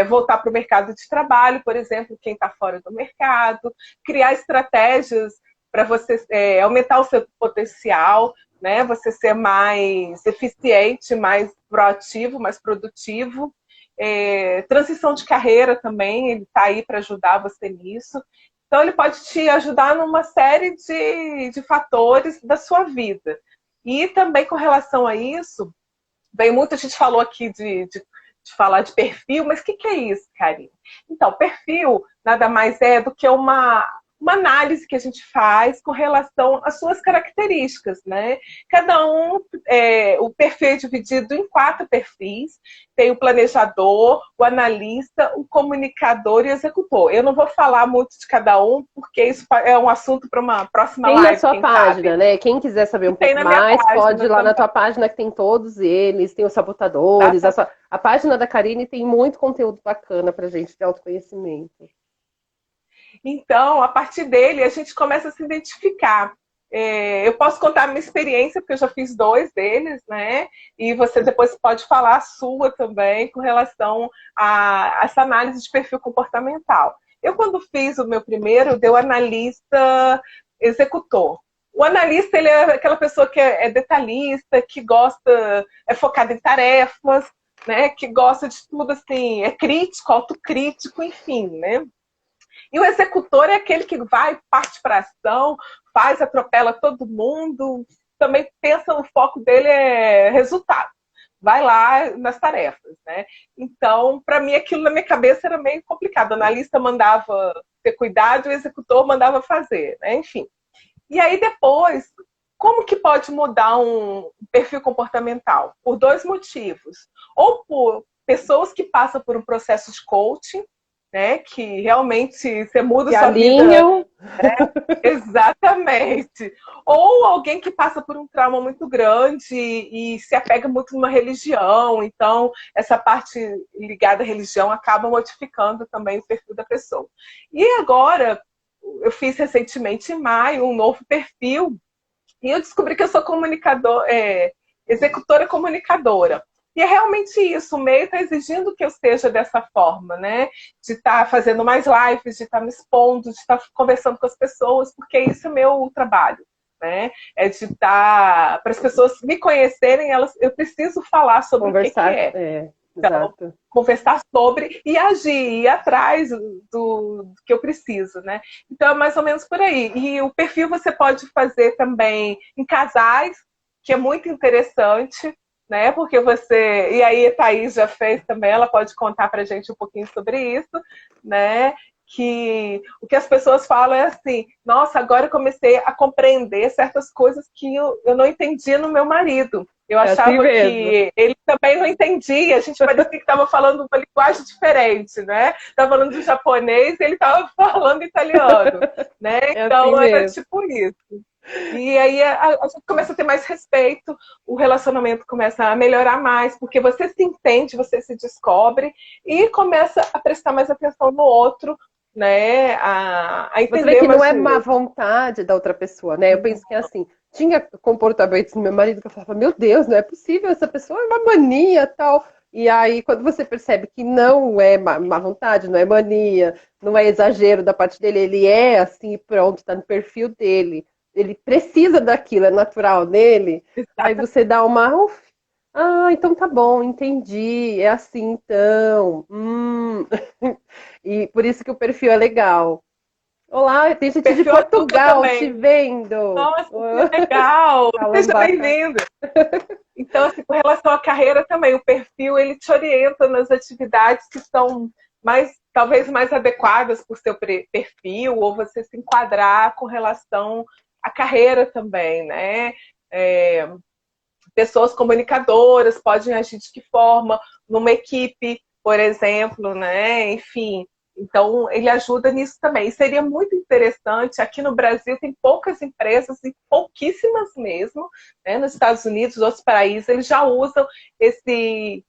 S2: Voltar para o mercado de trabalho, por exemplo, quem está fora do mercado, criar estratégias para você aumentar o seu potencial, né? Você ser mais eficiente, mais proativo, mais produtivo. Transição de carreira também, ele está aí para ajudar você nisso. Então, ele pode te ajudar numa série de fatores da sua vida. E também com relação a isso, bem, muita gente falou aqui de falar de perfil, mas o que é isso, Karine? Então, perfil nada mais é do que uma análise que a gente faz com relação às suas características, né? Cada um, o perfil é dividido em 4 perfis. Tem o planejador, o analista, o comunicador e o executor. Eu não vou falar muito de cada um, porque isso é um assunto para uma próxima
S1: Tem na
S2: live,
S1: sua
S2: quem
S1: página,
S2: sabe.
S1: né? Quem quiser saber
S2: E
S1: um
S2: tem
S1: pouco
S2: na minha
S1: mais, pode
S2: página
S1: ir lá na
S2: também.
S1: tua página que tem todos eles, tem os sabotadores. A página da Karine tem muito conteúdo bacana pra gente de autoconhecimento.
S2: Então, a partir dele, a gente começa a se identificar. Eu posso contar a minha experiência, porque eu já fiz 2 deles, né? E você depois pode falar a sua também com relação a essa análise de perfil comportamental. Eu, quando fiz o meu primeiro, deu analista executor. O analista, ele é aquela pessoa que é detalhista, que gosta, é focada em tarefas, né? Que gosta de tudo assim, é crítico, autocrítico, enfim, né? E o executor é aquele que vai, parte para ação, faz, atropela todo mundo, também pensa, o foco dele é resultado. Vai lá nas tarefas, né? Então, para mim, aquilo na minha cabeça era meio complicado. O analista mandava ter cuidado, o executor mandava fazer, né? Enfim. E aí depois, como que pode mudar um perfil comportamental? Por 2 motivos. Ou por pessoas que passam por um processo de coaching, né? Que realmente você muda
S1: Se
S2: sua
S1: alinham.
S2: vida. Exatamente. Ou alguém que passa por um trauma muito grande e se apega muito numa religião, então essa parte ligada à religião acaba modificando também o perfil da pessoa. E agora, eu fiz recentemente, em maio, um novo perfil, e eu descobri que eu sou executora comunicadora. E é realmente isso, o meio está exigindo que eu seja dessa forma, né? De estar fazendo mais lives, de estar me expondo, de estar conversando com as pessoas, porque isso é meu trabalho, né? É de estar, para as pessoas me conhecerem, eu preciso falar sobre
S1: Conversar,
S2: o que é. Então,
S1: exato.
S2: conversar sobre e agir, ir atrás do que eu preciso, né? Então, é mais ou menos por aí. E o perfil você pode fazer também em casais, que é muito interessante, né? Porque você... E aí a Thaís já fez também, ela pode contar pra gente um pouquinho sobre isso, né? Que o que as pessoas falam é assim, nossa, agora eu comecei a compreender certas coisas que eu não entendia no meu marido. Eu
S1: É assim
S2: achava
S1: mesmo.
S2: que ele também não entendia, a gente parecia que estava falando uma linguagem diferente, né? Estava falando de japonês e ele estava falando italiano, né?
S1: É assim
S2: Então era
S1: mesmo.
S2: tipo isso. E aí a gente começa a ter mais respeito, o relacionamento começa a melhorar mais, porque você se entende, você se descobre e começa a prestar mais atenção no outro, né? A
S1: Você vê
S2: entender
S1: que não
S2: mais
S1: é
S2: o
S1: má
S2: outro.
S1: vontade da outra pessoa, né? Eu penso que é assim, tinha comportamentos no meu marido que eu falava, meu Deus, não é possível, essa pessoa é uma mania, tal. E aí, quando você percebe que não é má vontade, não é mania, não é exagero da parte dele, ele é assim, pronto, tá no perfil dele, ele precisa daquilo, é natural nele, aí
S2: Exatamente.
S1: você dá uma, ah, então tá bom, entendi, é assim então. E por isso que o perfil é legal. Olá, tem gente de
S2: Perfil ajuda
S1: Portugal te
S2: também.
S1: vendo.
S2: Nossa, que legal!
S1: Falando
S2: Seja
S1: bastante.
S2: bem-vindo. Então, assim, com relação à carreira também, o perfil ele te orienta nas atividades que são mais, talvez mais adequadas para o seu perfil, ou você se enquadrar com relação à carreira também, né? É, pessoas comunicadoras podem agir de que forma, numa equipe, por exemplo, né? Enfim. Então, ele ajuda nisso também. E seria muito interessante, aqui no Brasil tem poucas empresas, e pouquíssimas mesmo, né? Nos Estados Unidos, outros países, eles já usam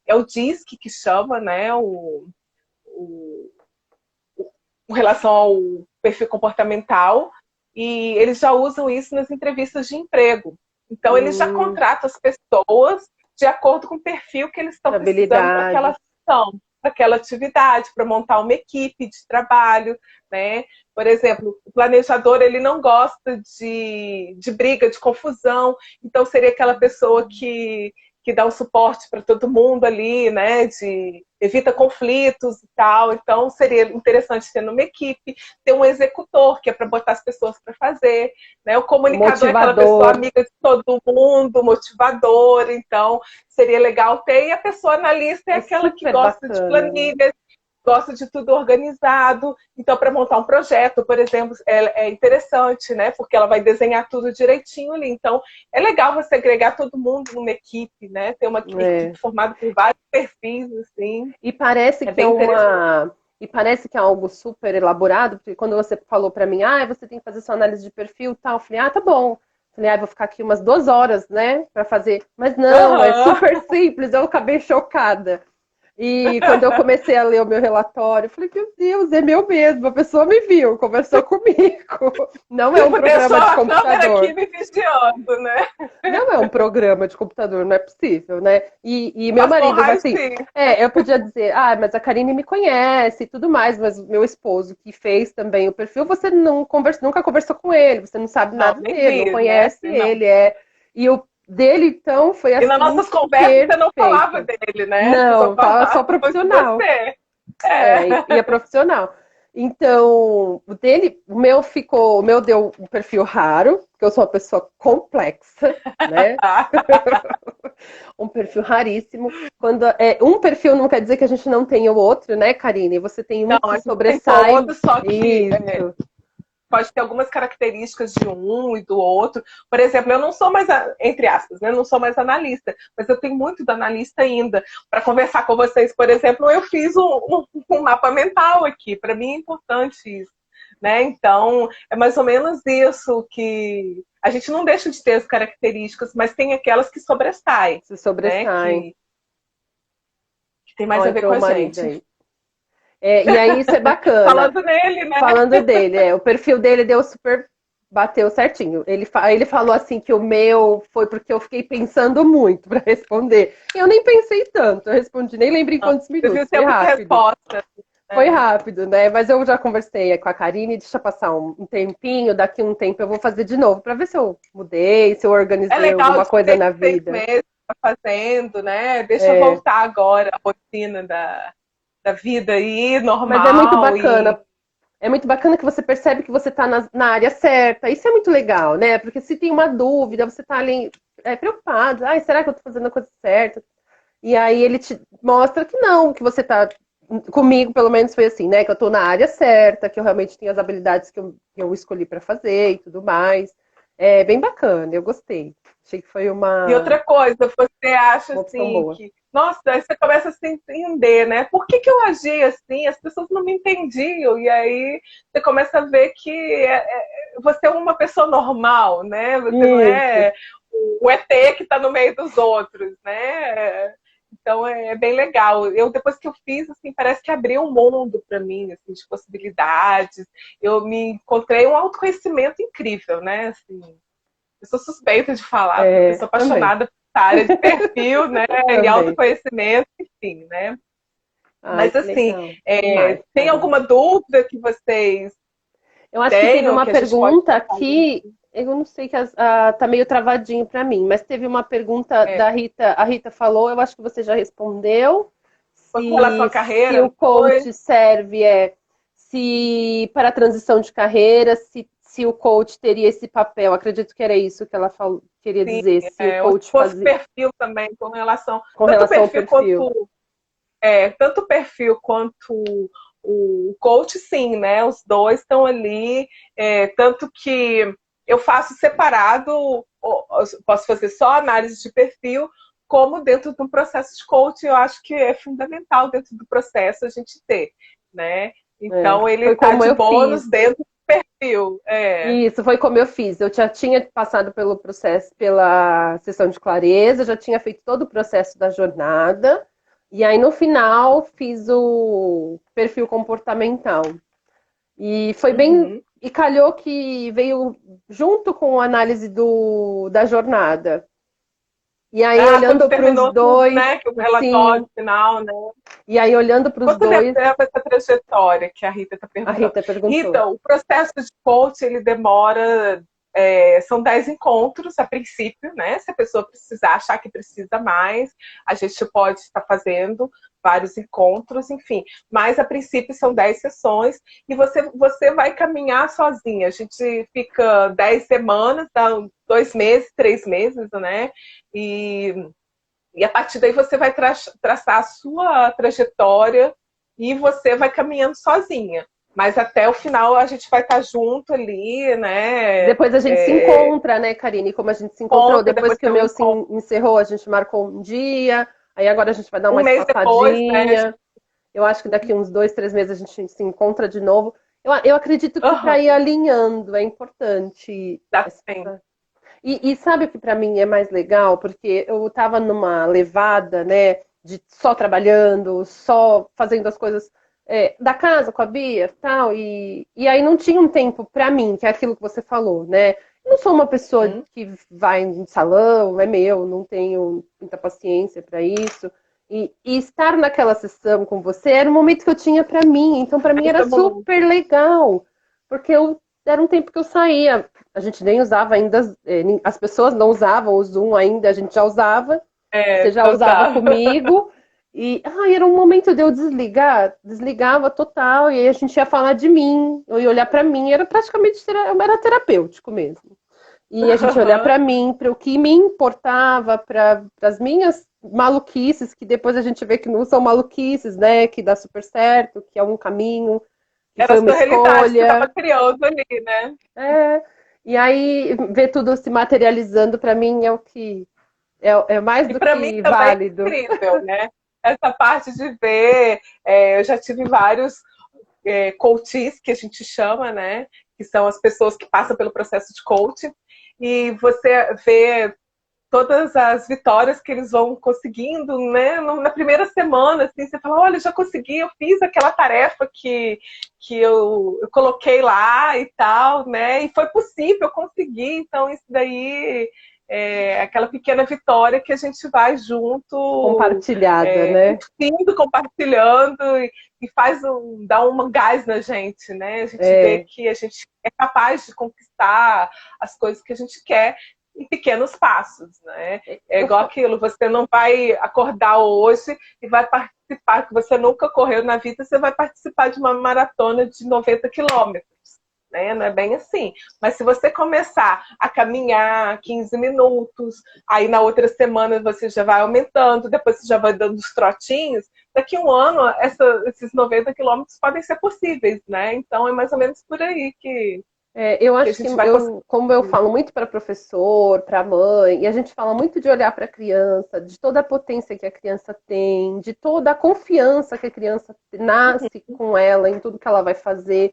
S2: é o DISC que chama, né? O, com relação ao perfil comportamental, e eles já usam isso nas entrevistas de emprego. Então, eles já
S1: Hum,
S2: contratam as pessoas de acordo com o perfil que eles estão precisando para aquela
S1: habilidades.
S2: ação, para aquela atividade, para montar uma equipe de trabalho, né? Por exemplo, o planejador ele não gosta de briga, de confusão, então seria aquela pessoa que dá um suporte para todo mundo ali, né? Evita conflitos e tal. Então, seria interessante ter numa equipe, ter um executor, que é para botar as pessoas para fazer, né? O
S1: O
S2: comunicador é aquela pessoa
S1: motivador.
S2: amiga de todo mundo, motivador, então seria legal ter. E a pessoa analista é
S1: É
S2: aquela que
S1: super
S2: gosta de
S1: bacana, né?
S2: planilhas, gosta de tudo organizado. Então, para montar um projeto, por exemplo, é interessante, né? Porque ela vai desenhar tudo direitinho ali. Então, é legal você agregar todo mundo numa equipe, né? Ter uma
S1: É.
S2: equipe formada por vários perfis, assim.
S1: E parece
S2: É
S1: que é
S2: bem interessante.
S1: uma. E parece que é algo super elaborado, porque quando você falou pra mim, ah, você tem que fazer sua análise de perfil e tal, eu falei, ah, tá bom. Falei, ah, vou ficar aqui umas 2 horas, né, pra fazer. Mas não, é
S2: Aham.
S1: super simples, eu acabei chocada. E quando eu comecei a ler o meu relatório, eu falei, meu Deus, é meu mesmo. A pessoa me viu, conversou comigo. Não é um
S2: Tipo, ter só
S1: programa de
S2: a câmera aqui
S1: computador.
S2: me vigiando, né?
S1: Não é um programa de computador, não é possível, né? E meu
S2: Passou um
S1: marido,
S2: raio,
S1: assim,
S2: sim.
S1: eu podia dizer, ah, mas a Karine me conhece e tudo mais, mas o meu esposo que fez também o perfil, você não nunca conversou com ele, você não sabe
S2: Não,
S1: nada
S2: nem
S1: dele, não
S2: vi, né?
S1: conhece
S2: Não.
S1: ele, E o dele, então, foi
S2: E nas
S1: assim,
S2: nossas conversas você não falava
S1: perfeito.
S2: dele, né? Você só
S1: Não, fala
S2: falava
S1: só
S2: de
S1: profissional.
S2: você.
S1: E é profissional. Então, o meu deu um perfil raro, porque eu sou uma pessoa complexa, né? Um perfil raríssimo. Quando um perfil não quer dizer que a gente não tenha o outro, né, Karine? Você tem um
S2: Não,
S1: que
S2: a
S1: se
S2: gente tem
S1: sobressai.
S2: todos, só que
S1: Isso.
S2: pode ter algumas características de um e do outro. Por exemplo, eu não sou mais, entre aspas, né? Não sou mais analista, mas eu tenho muito do analista ainda. Para conversar com vocês, por exemplo, eu fiz um mapa mental aqui. Para mim é importante isso, né? Então, é mais ou menos isso que a gente não deixa de ter as características, mas tem aquelas que sobressaem,
S1: Se sobressaem.
S2: né? Que tem mais
S1: Ó,
S2: a ver
S1: entrou
S2: com a
S1: o marido
S2: gente.
S1: aí. E aí isso é bacana.
S2: Falando nele, né?
S1: Falando dele, o perfil dele deu super, bateu certinho. Ele falou assim que o meu foi porque eu fiquei pensando muito para responder. Eu nem pensei tanto, eu respondi, nem lembro em quantos
S2: Você viu
S1: minutos.
S2: ter
S1: Foi
S2: muita
S1: rápido.
S2: resposta.
S1: Foi rápido, né? Mas eu já conversei com a Karine, deixa passar um tempinho, daqui um tempo eu vou fazer de novo para ver se eu mudei, se eu
S2: É
S1: organizei
S2: legal
S1: alguma
S2: de
S1: coisa
S2: ter
S1: na
S2: 6
S1: vida.
S2: meses fazendo, né? Deixa eu voltar agora a rotina da vida aí,
S1: Mas é muito
S2: normal.
S1: bacana. É muito bacana que você percebe que você está na área certa. Isso é muito legal, né? Porque se tem uma dúvida, você está ali preocupado. Ai, será que eu estou fazendo a coisa certa? E aí ele te mostra que não, que você está comigo, pelo menos foi assim, né? Que eu estou na área certa, que eu realmente tenho as habilidades que eu escolhi para fazer e tudo mais. É bem bacana, eu gostei. Achei que foi
S2: E outra coisa, você acha
S1: uma opção
S2: assim
S1: boa.
S2: que, nossa, aí você começa a se entender, né? Por que eu agi assim? As pessoas não me entendiam. E aí você começa a ver que você é uma pessoa normal, né? Você não
S1: Isso.
S2: é o ET que está no meio dos outros, né? Então é bem legal. Eu depois que eu fiz, assim, parece que abriu um mundo para mim, assim, de possibilidades. Eu me encontrei um autoconhecimento incrível, né? Assim, eu sou suspeita de falar, porque eu sou
S1: Também.
S2: apaixonada por essa área de perfil, né? E
S1: Também.
S2: autoconhecimento, enfim, né?
S1: Ai,
S2: Mas
S1: que
S2: assim,
S1: legal. Demais,
S2: tem
S1: Karine.
S2: alguma dúvida que vocês
S1: Eu acho que teve
S2: tenham
S1: uma
S2: que a gente pode
S1: pergunta
S2: estar falando?
S1: aqui, eu não sei que tá meio travadinho para mim, mas teve uma pergunta
S2: É,
S1: da Rita. A Rita falou, eu acho que você já respondeu.
S2: foi com relação à
S1: Se
S2: carreira,
S1: o
S2: não foi?
S1: coach serve se para a transição de carreira, se o coach teria esse papel. Acredito que era isso que ela queria
S2: Sim,
S1: dizer, se o
S2: ou se
S1: coach
S2: fosse
S1: fazia
S2: perfil também, com relação,
S1: com
S2: tanto
S1: relação ao
S2: perfil
S1: perfil.
S2: quanto tanto o perfil quanto o coach, sim, né? Os dois estão ali, tanto que eu faço separado, posso fazer só análise de perfil, como dentro do processo de coaching, eu acho que é fundamental dentro do processo a gente ter, né? Então ele
S1: Foi
S2: está
S1: como
S2: de
S1: eu fiz.
S2: bônus dentro do perfil.
S1: Isso foi como eu fiz. Eu já tinha passado pelo processo, pela sessão de clareza, já tinha feito todo o processo da jornada, e aí no final fiz o perfil comportamental. E foi bem.
S2: Uhum.
S1: E calhou que veio junto com a análise da jornada. E aí,
S2: Quando
S1: olhando para os
S2: terminou tudo,
S1: dois,
S2: né? Que o
S1: sim.
S2: relatório final, né?
S1: E aí, olhando para os
S2: Quanto tempo
S1: dois,
S2: leva essa trajetória que a Rita está
S1: a
S2: perguntando?
S1: Rita perguntou.
S2: Rita, o processo de coach, ele demora, são 10 encontros a princípio, né? Se a pessoa precisar, achar que precisa mais, a gente pode estar fazendo vários encontros, enfim. Mas a princípio são 10 sessões e você vai caminhar sozinha. A gente fica 10 semanas, dá 2 meses, 3 meses, né? E a partir daí você vai traçar a sua trajetória e você vai caminhando sozinha. Mas até o final a gente vai estar junto ali, né?
S1: Depois a gente se encontra, né, Karine? Como a gente se encontrou,
S2: Conta,
S1: depois
S2: depois
S1: que o
S2: tem um
S1: meu se
S2: encontro
S1: encerrou, a gente marcou um dia, aí agora a gente vai dar uma
S2: um mês depois, né?
S1: espaçadinha. Eu acho que daqui uns 2, 3 meses a gente se encontra de novo. Eu acredito que para ir
S2: Uhum,
S1: alinhando é importante.
S2: dá tempo.
S1: E sabe o que para mim é mais legal? Porque eu estava numa levada, né, de só trabalhando, só fazendo as coisas da casa com a Bia, tal, e aí não tinha um tempo para mim, que é aquilo que você falou, né? Eu não sou uma pessoa
S2: Uhum.
S1: que vai em salão, é meu, não tenho muita paciência para isso. E estar naquela sessão com você era um momento que eu tinha para mim, então para mim
S2: Isso
S1: era
S2: é bom.
S1: super legal, porque era um tempo que eu saía. A gente nem usava ainda, as pessoas não usavam o Zoom ainda, a gente já usava, você já
S2: Eu
S1: usava
S2: usava.
S1: comigo, e era um momento de eu desligar, desligava total, e aí a gente ia falar de mim, eu ia olhar para mim, era praticamente era terapêutico mesmo. E a gente ia olhar para mim, para o que me importava, para as minhas maluquices, que depois a gente vê que não são maluquices, né? Que dá super certo, que é um caminho, que
S2: Era
S1: foi
S2: a
S1: uma
S2: sua realidade, você estava
S1: escolha.
S2: criando ali, né?
S1: É, e aí ver tudo se materializando para mim é o que é mais
S2: E
S1: do
S2: para mim
S1: que
S2: também é
S1: válido.
S2: incrível, né? Essa parte de ver, eu já tive vários coaches, que a gente chama, né? Que são as pessoas que passam pelo processo de coaching, e você vê todas as vitórias que eles vão conseguindo, né? Na primeira semana, assim, você fala, olha, já consegui, eu fiz aquela tarefa que eu coloquei lá e tal, né? E foi possível, eu consegui. Então, isso daí é aquela pequena vitória que a gente vai junto,
S1: Compartilhada, né?
S2: curtindo, compartilhando e dá um gás na gente, né? A gente vê
S1: É,
S2: que a gente é capaz de conquistar as coisas que a gente quer em pequenos passos, né? É
S1: eu,
S2: igual aquilo, você não vai acordar hoje e vai participar, que você nunca correu na vida, você vai participar de uma maratona de 90 quilômetros. Né? Não é bem assim. Mas se você começar a caminhar 15 minutos, aí na outra semana você já vai aumentando, depois você já vai dando os trotinhos, daqui a um ano esses 90 quilômetros podem ser possíveis, né? Então é mais ou menos por aí
S1: eu
S2: que a
S1: acho que
S2: gente vai conseguir.
S1: como eu falo muito para professor, para mãe, e a gente fala muito de olhar para a criança, de toda a potência que a criança tem, de toda a confiança que a criança nasce com ela em tudo que ela vai fazer.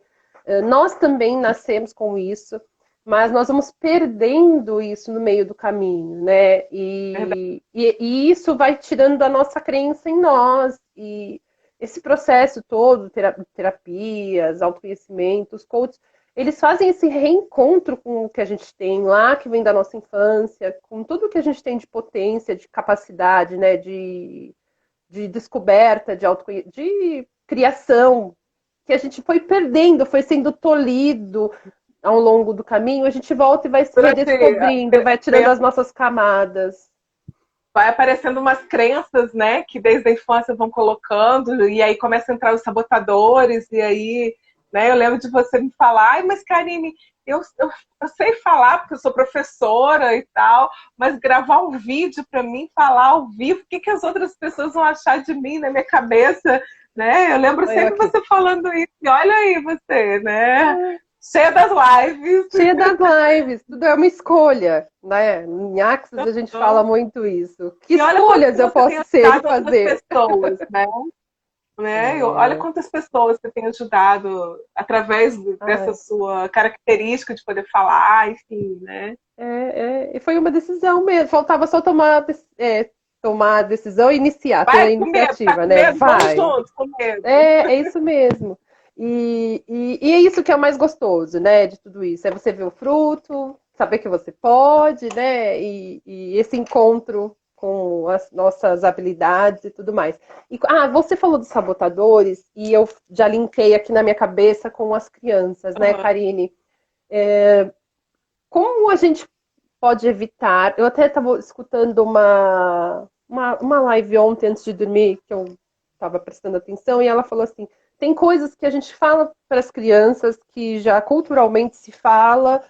S1: Nós também nascemos com isso, mas nós vamos perdendo isso no meio do caminho, né? E isso vai tirando a nossa crença em nós. E esse processo todo, terapias, autoconhecimento, os coaches, eles fazem esse reencontro com o que a gente tem lá, que vem da nossa infância, com tudo que a gente tem de potência, de capacidade, né? De descoberta, de criação, que a gente foi perdendo, foi sendo tolhido ao longo do caminho, a gente volta e vai se
S2: Durante
S1: redescobrindo, vai tirando as nossas camadas.
S2: vai aparecendo umas crenças, né, que desde a infância vão colocando, e aí começam a entrar os sabotadores, e aí, né, eu lembro de você me falar, ai, mas Karine, eu sei falar porque eu sou professora e tal, mas gravar um vídeo para mim, falar ao vivo, o que, que as outras pessoas vão achar de mim na minha cabeça, né? Eu lembro
S1: Eu
S2: sempre
S1: aqui.
S2: você falando isso, e olha aí você, né? Cheia das lives.
S1: Cheia das lives, tudo é uma escolha, né? Em Axis a gente fala muito isso. Que
S2: E olha quanto
S1: escolhas eu
S2: você tem
S1: posso ser e
S2: ajudado outras
S1: fazer?
S2: pessoas, né? Olha
S1: É,
S2: quantas pessoas você tem ajudado através dessa
S1: ai,
S2: sua característica de poder falar, enfim, né?
S1: e foi uma decisão mesmo. Faltava só tomar a decisão e iniciar, ter a
S2: Tá
S1: iniciativa,
S2: com
S1: né?
S2: medo? Vamos
S1: Vai.
S2: juntos, com medo.
S1: É isso mesmo. E é isso que é o mais gostoso, né, de tudo isso. É você ver o fruto, saber que você pode, né? E esse encontro com as nossas habilidades e tudo mais. Você falou dos sabotadores e eu já linkei aqui na minha cabeça com as crianças, né,
S2: Uhum.
S1: Karine? Como a gente pode evitar? Eu até estava escutando uma live ontem antes de dormir, que eu estava prestando atenção, e ela falou assim: tem coisas que a gente fala para as crianças que já culturalmente se fala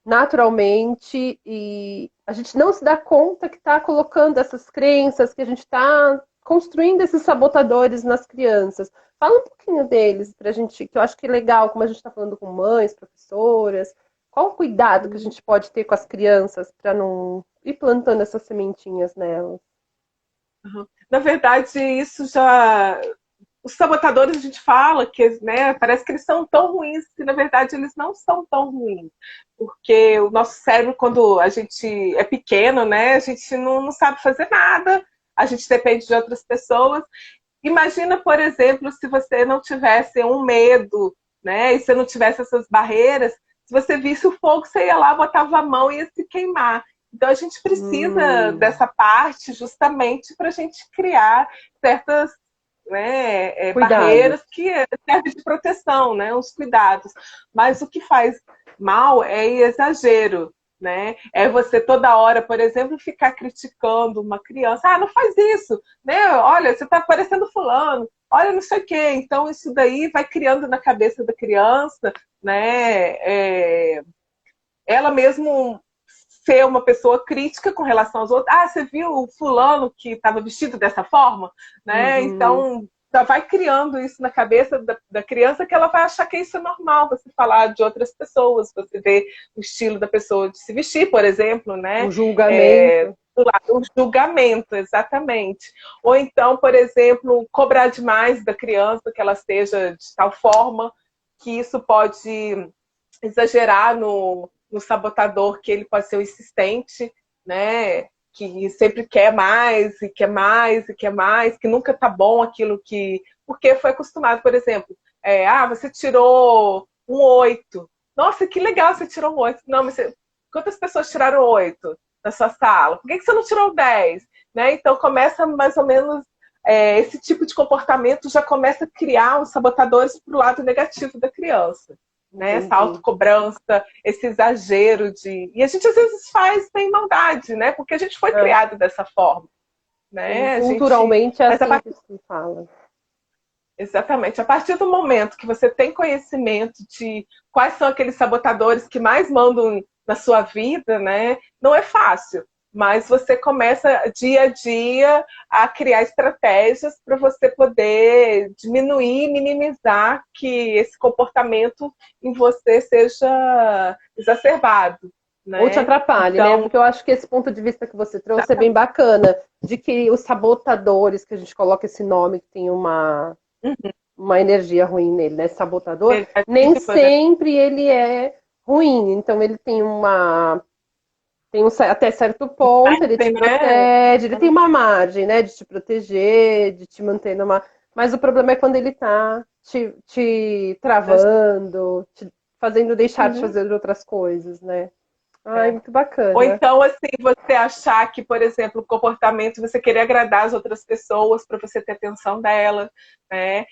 S1: naturalmente, e a gente não se dá conta que está colocando essas crenças, que a gente está construindo esses sabotadores nas crianças. Fala um pouquinho deles para a gente, que eu acho que é legal, como a gente está falando com mães, professoras. Qual o cuidado que a gente pode ter com as crianças para não ir plantando essas sementinhas nelas?
S2: Uhum. Na verdade, isso já. Os sabotadores a gente fala que, né, parece que eles são tão ruins que na verdade eles não são tão ruins, porque o nosso cérebro quando a gente é pequeno, né, a gente não sabe fazer nada, a gente depende de outras pessoas. Imagina, por exemplo, se você não tivesse um medo, né, e se não tivesse essas barreiras, se você visse o fogo, você ia lá, botava a mão e ia se queimar. Então a gente precisa
S1: Hum,
S2: dessa parte justamente para a gente criar certas, né,
S1: cuidado.
S2: barreiras que servem de proteção, né, os cuidados. Mas o que faz mal é exagero, né? É você toda hora, por exemplo, ficar criticando uma criança. Ah, não faz isso, né? Olha, você está parecendo fulano. Olha, não sei o quê. Então isso daí vai criando na cabeça da criança, né? Ela mesmo ser uma pessoa crítica com relação aos outros. Ah, você viu o fulano que estava vestido dessa forma, né?
S1: Uhum.
S2: Então já vai criando isso na cabeça da criança, que ela vai achar que isso é normal, você falar de outras pessoas, você ver o estilo da pessoa de se vestir, por exemplo, né?
S1: O julgamento.
S2: Do lado, o julgamento, exatamente. Ou então, por exemplo, cobrar demais da criança, que ela seja de tal forma que isso pode exagerar no sabotador, que ele pode ser o insistente, né? Que sempre quer mais, e quer mais, e quer mais, que nunca tá bom aquilo que... Porque foi acostumado, por exemplo, você tirou um 8. Nossa, que legal, você tirou um 8. Não, mas quantas pessoas tiraram 8 na sua sala? Por que você não tirou 10? Né? Então começa mais ou menos esse tipo de comportamento já começa a criar os sabotadores para o lado negativo da criança. Né? Essa autocobrança, esse exagero de... E a gente às vezes faz sem maldade, né? Porque a gente foi criado dessa forma. Né?
S1: Culturalmente é assim que se fala.
S2: Exatamente. A partir do momento que você tem conhecimento de quais são aqueles sabotadores que mais mandam na sua vida, né? Não é fácil. Mas você começa dia a dia a criar estratégias para você poder diminuir, minimizar que esse comportamento em você seja exacerbado. Né?
S1: Ou te atrapalhe,
S2: então,
S1: né? Porque eu acho que esse ponto de vista que você trouxe é bem bacana, de que os sabotadores, que a gente coloca esse nome, que tem uma energia ruim nele, né? Sabotador, nem sempre ele é ruim. Então ele tem até certo ponto, ele te protege, ele tem uma margem, né, de te proteger, de te manter numa... Mas o problema é quando ele tá te travando, te fazendo deixar de fazer outras coisas, né? Ai, muito bacana.
S2: Ou então, assim, você achar que, por exemplo, o comportamento, você querer agradar as outras pessoas para você ter atenção dela, né?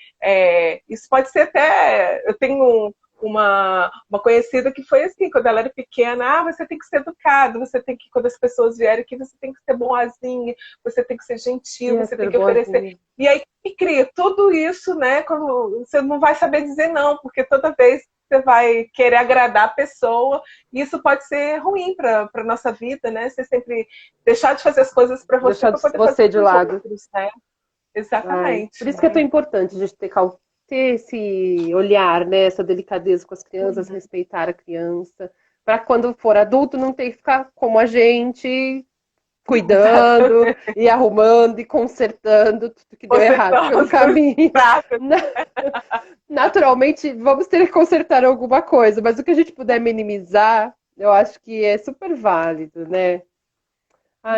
S2: Isso pode ser até... Eu tenho uma conhecida que foi assim, quando ela era pequena, você tem que ser educado, você tem que, quando as pessoas vierem aqui, você tem que ser boazinha, você tem que ser gentil, você tem que oferecer. E aí cria tudo isso, né? Quando você não vai saber dizer não, porque toda vez você vai querer agradar a pessoa, e isso pode ser ruim para a nossa vida, né? Você sempre deixar de fazer as coisas para você, para poder fazer
S1: de lado.
S2: Outros, né? Exatamente.
S1: Por isso que é tão importante a gente ter esse olhar, né? Essa delicadeza com as crianças, respeitar a criança, para quando for adulto não ter que ficar como a gente, cuidando e arrumando e consertando tudo que deu errado pelo caminho. Naturalmente, vamos ter que consertar alguma coisa, mas o que a gente puder minimizar, eu acho que é super válido, né?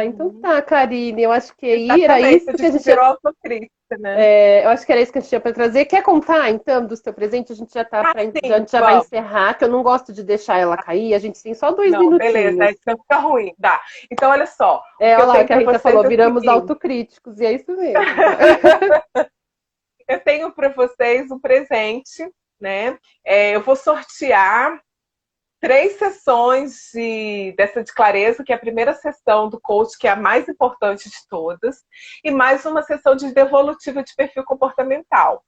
S1: Então tá, Karine, eu acho que era isso que a gente
S2: virou autocrítica, né?
S1: Eu acho que era isso que a gente tinha para trazer. Quer contar, então, do seu presente? A gente já tá a gente já vai encerrar, que eu não gosto de deixar ela cair. A gente tem só 2 minutinhos.
S2: Beleza, aí fica ruim. Dá. Então, olha só.
S1: Olha lá o que a Rita falou, viramos autocríticos, e é isso mesmo.
S2: Eu tenho para vocês um presente, né? Eu vou sortear 3 sessões dessa de clareza, que é a primeira sessão do coach, que é a mais importante de todas, e mais uma sessão de devolutiva de perfil comportamental.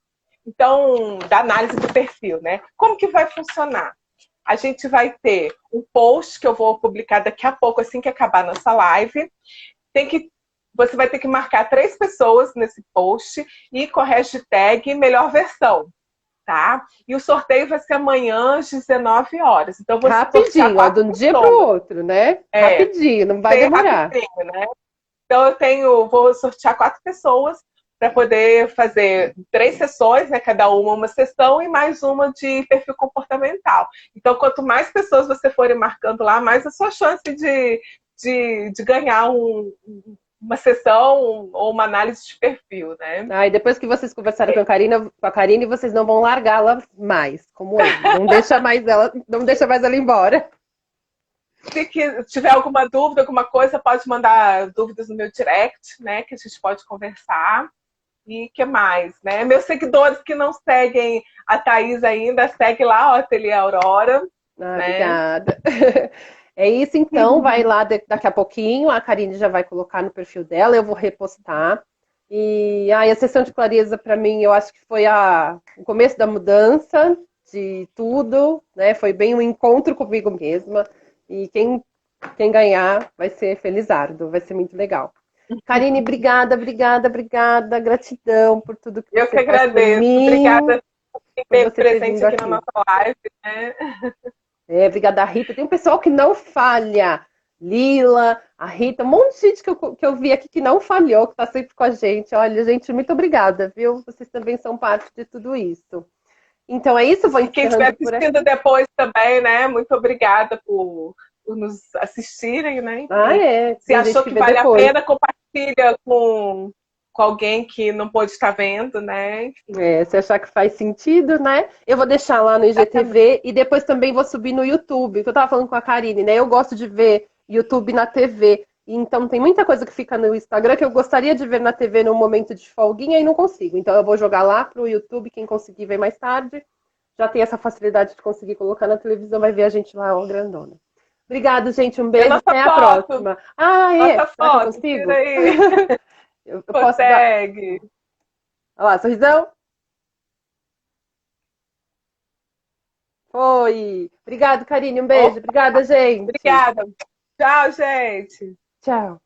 S2: Então, da análise do perfil, né? Como que vai funcionar? A gente vai ter um post que eu vou publicar daqui a pouco, assim que acabar nossa live. Você vai ter que marcar 3 pessoas nesse post e com a hashtag melhor versão. Tá? E o sorteio vai ser amanhã às 19 horas. Então, você
S1: rapidinho, de um dia para o outro, né? Rapidinho, não vai demorar.
S2: Né? Então, vou sortear 4 pessoas para poder fazer 3 sessões, né? Cada uma sessão e mais uma de perfil comportamental. Então, quanto mais pessoas você forem marcando lá, mais a sua chance de ganhar uma sessão ou uma análise de perfil, né?
S1: E depois que vocês conversaram com a Karine, vocês não vão largá-la mais, como eu. Não deixa mais ela embora.
S2: Se tiver alguma dúvida, alguma coisa, pode mandar dúvidas no meu direct, né? Que a gente pode conversar. E o que mais, né? Meus seguidores que não seguem a Thaís ainda, segue lá, o Ateliê Aurora. Né?
S1: Obrigada. É isso, então, vai lá daqui a pouquinho, a Karine já vai colocar no perfil dela, eu vou repostar. E a sessão de clareza, para mim, eu acho que foi o começo da mudança de tudo, né? Foi bem um encontro comigo mesma. E quem ganhar vai ser felizardo, vai ser muito legal. Karine, obrigada, obrigada, obrigada. Gratidão por tudo que
S2: Eu que
S1: você faz por
S2: agradeço.
S1: mim,
S2: Obrigada por
S1: por
S2: ter
S1: você ter
S2: presente
S1: vindo
S2: aqui na
S1: aqui.
S2: nossa live, né?
S1: Obrigada, Rita. Tem um pessoal que não falha. Lila, a Rita, um monte de gente que eu vi aqui que não falhou, que está sempre com a gente. Olha, gente, muito obrigada, viu? Vocês também são parte de tudo isso. Então é isso, vou
S2: E quem estiver
S1: encerrando por
S2: assistindo
S1: aqui.
S2: depois também, né? Muito obrigada por nos assistirem, né?
S1: Ah,
S2: Enfim,
S1: é.
S2: se
S1: Tem gente
S2: achou
S1: que
S2: que
S1: vê
S2: vale a
S1: depois.
S2: pena, compartilha com alguém que não pôde estar vendo, né? Enfim,
S1: Se achar que faz sentido, né? Eu vou deixar lá no
S2: exatamente.
S1: IGTV e depois também vou subir no YouTube, que eu tava falando com a Karine, né? Eu gosto de ver YouTube na TV. Então tem muita coisa que fica no Instagram que eu gostaria de ver na TV num momento de folguinha e não consigo. Então eu vou jogar lá pro YouTube, quem conseguir ver mais tarde. Já tem essa facilidade de conseguir colocar na televisão, vai ver a gente lá, ó, grandona. Obrigado, gente. Um
S2: E a
S1: beijo,
S2: nossa
S1: até a
S2: foto,
S1: próxima. Ah, é?
S2: nossa
S1: Será que eu
S2: foto, tira
S1: consigo?
S2: aí.
S1: Eu posso dar.
S2: Consegue.
S1: Olha lá, sorrisão? Foi. Obrigado, Karine. Um beijo.
S2: Opa,
S1: Obrigada, gente.
S2: obrigada. Tchau, gente.
S1: Tchau.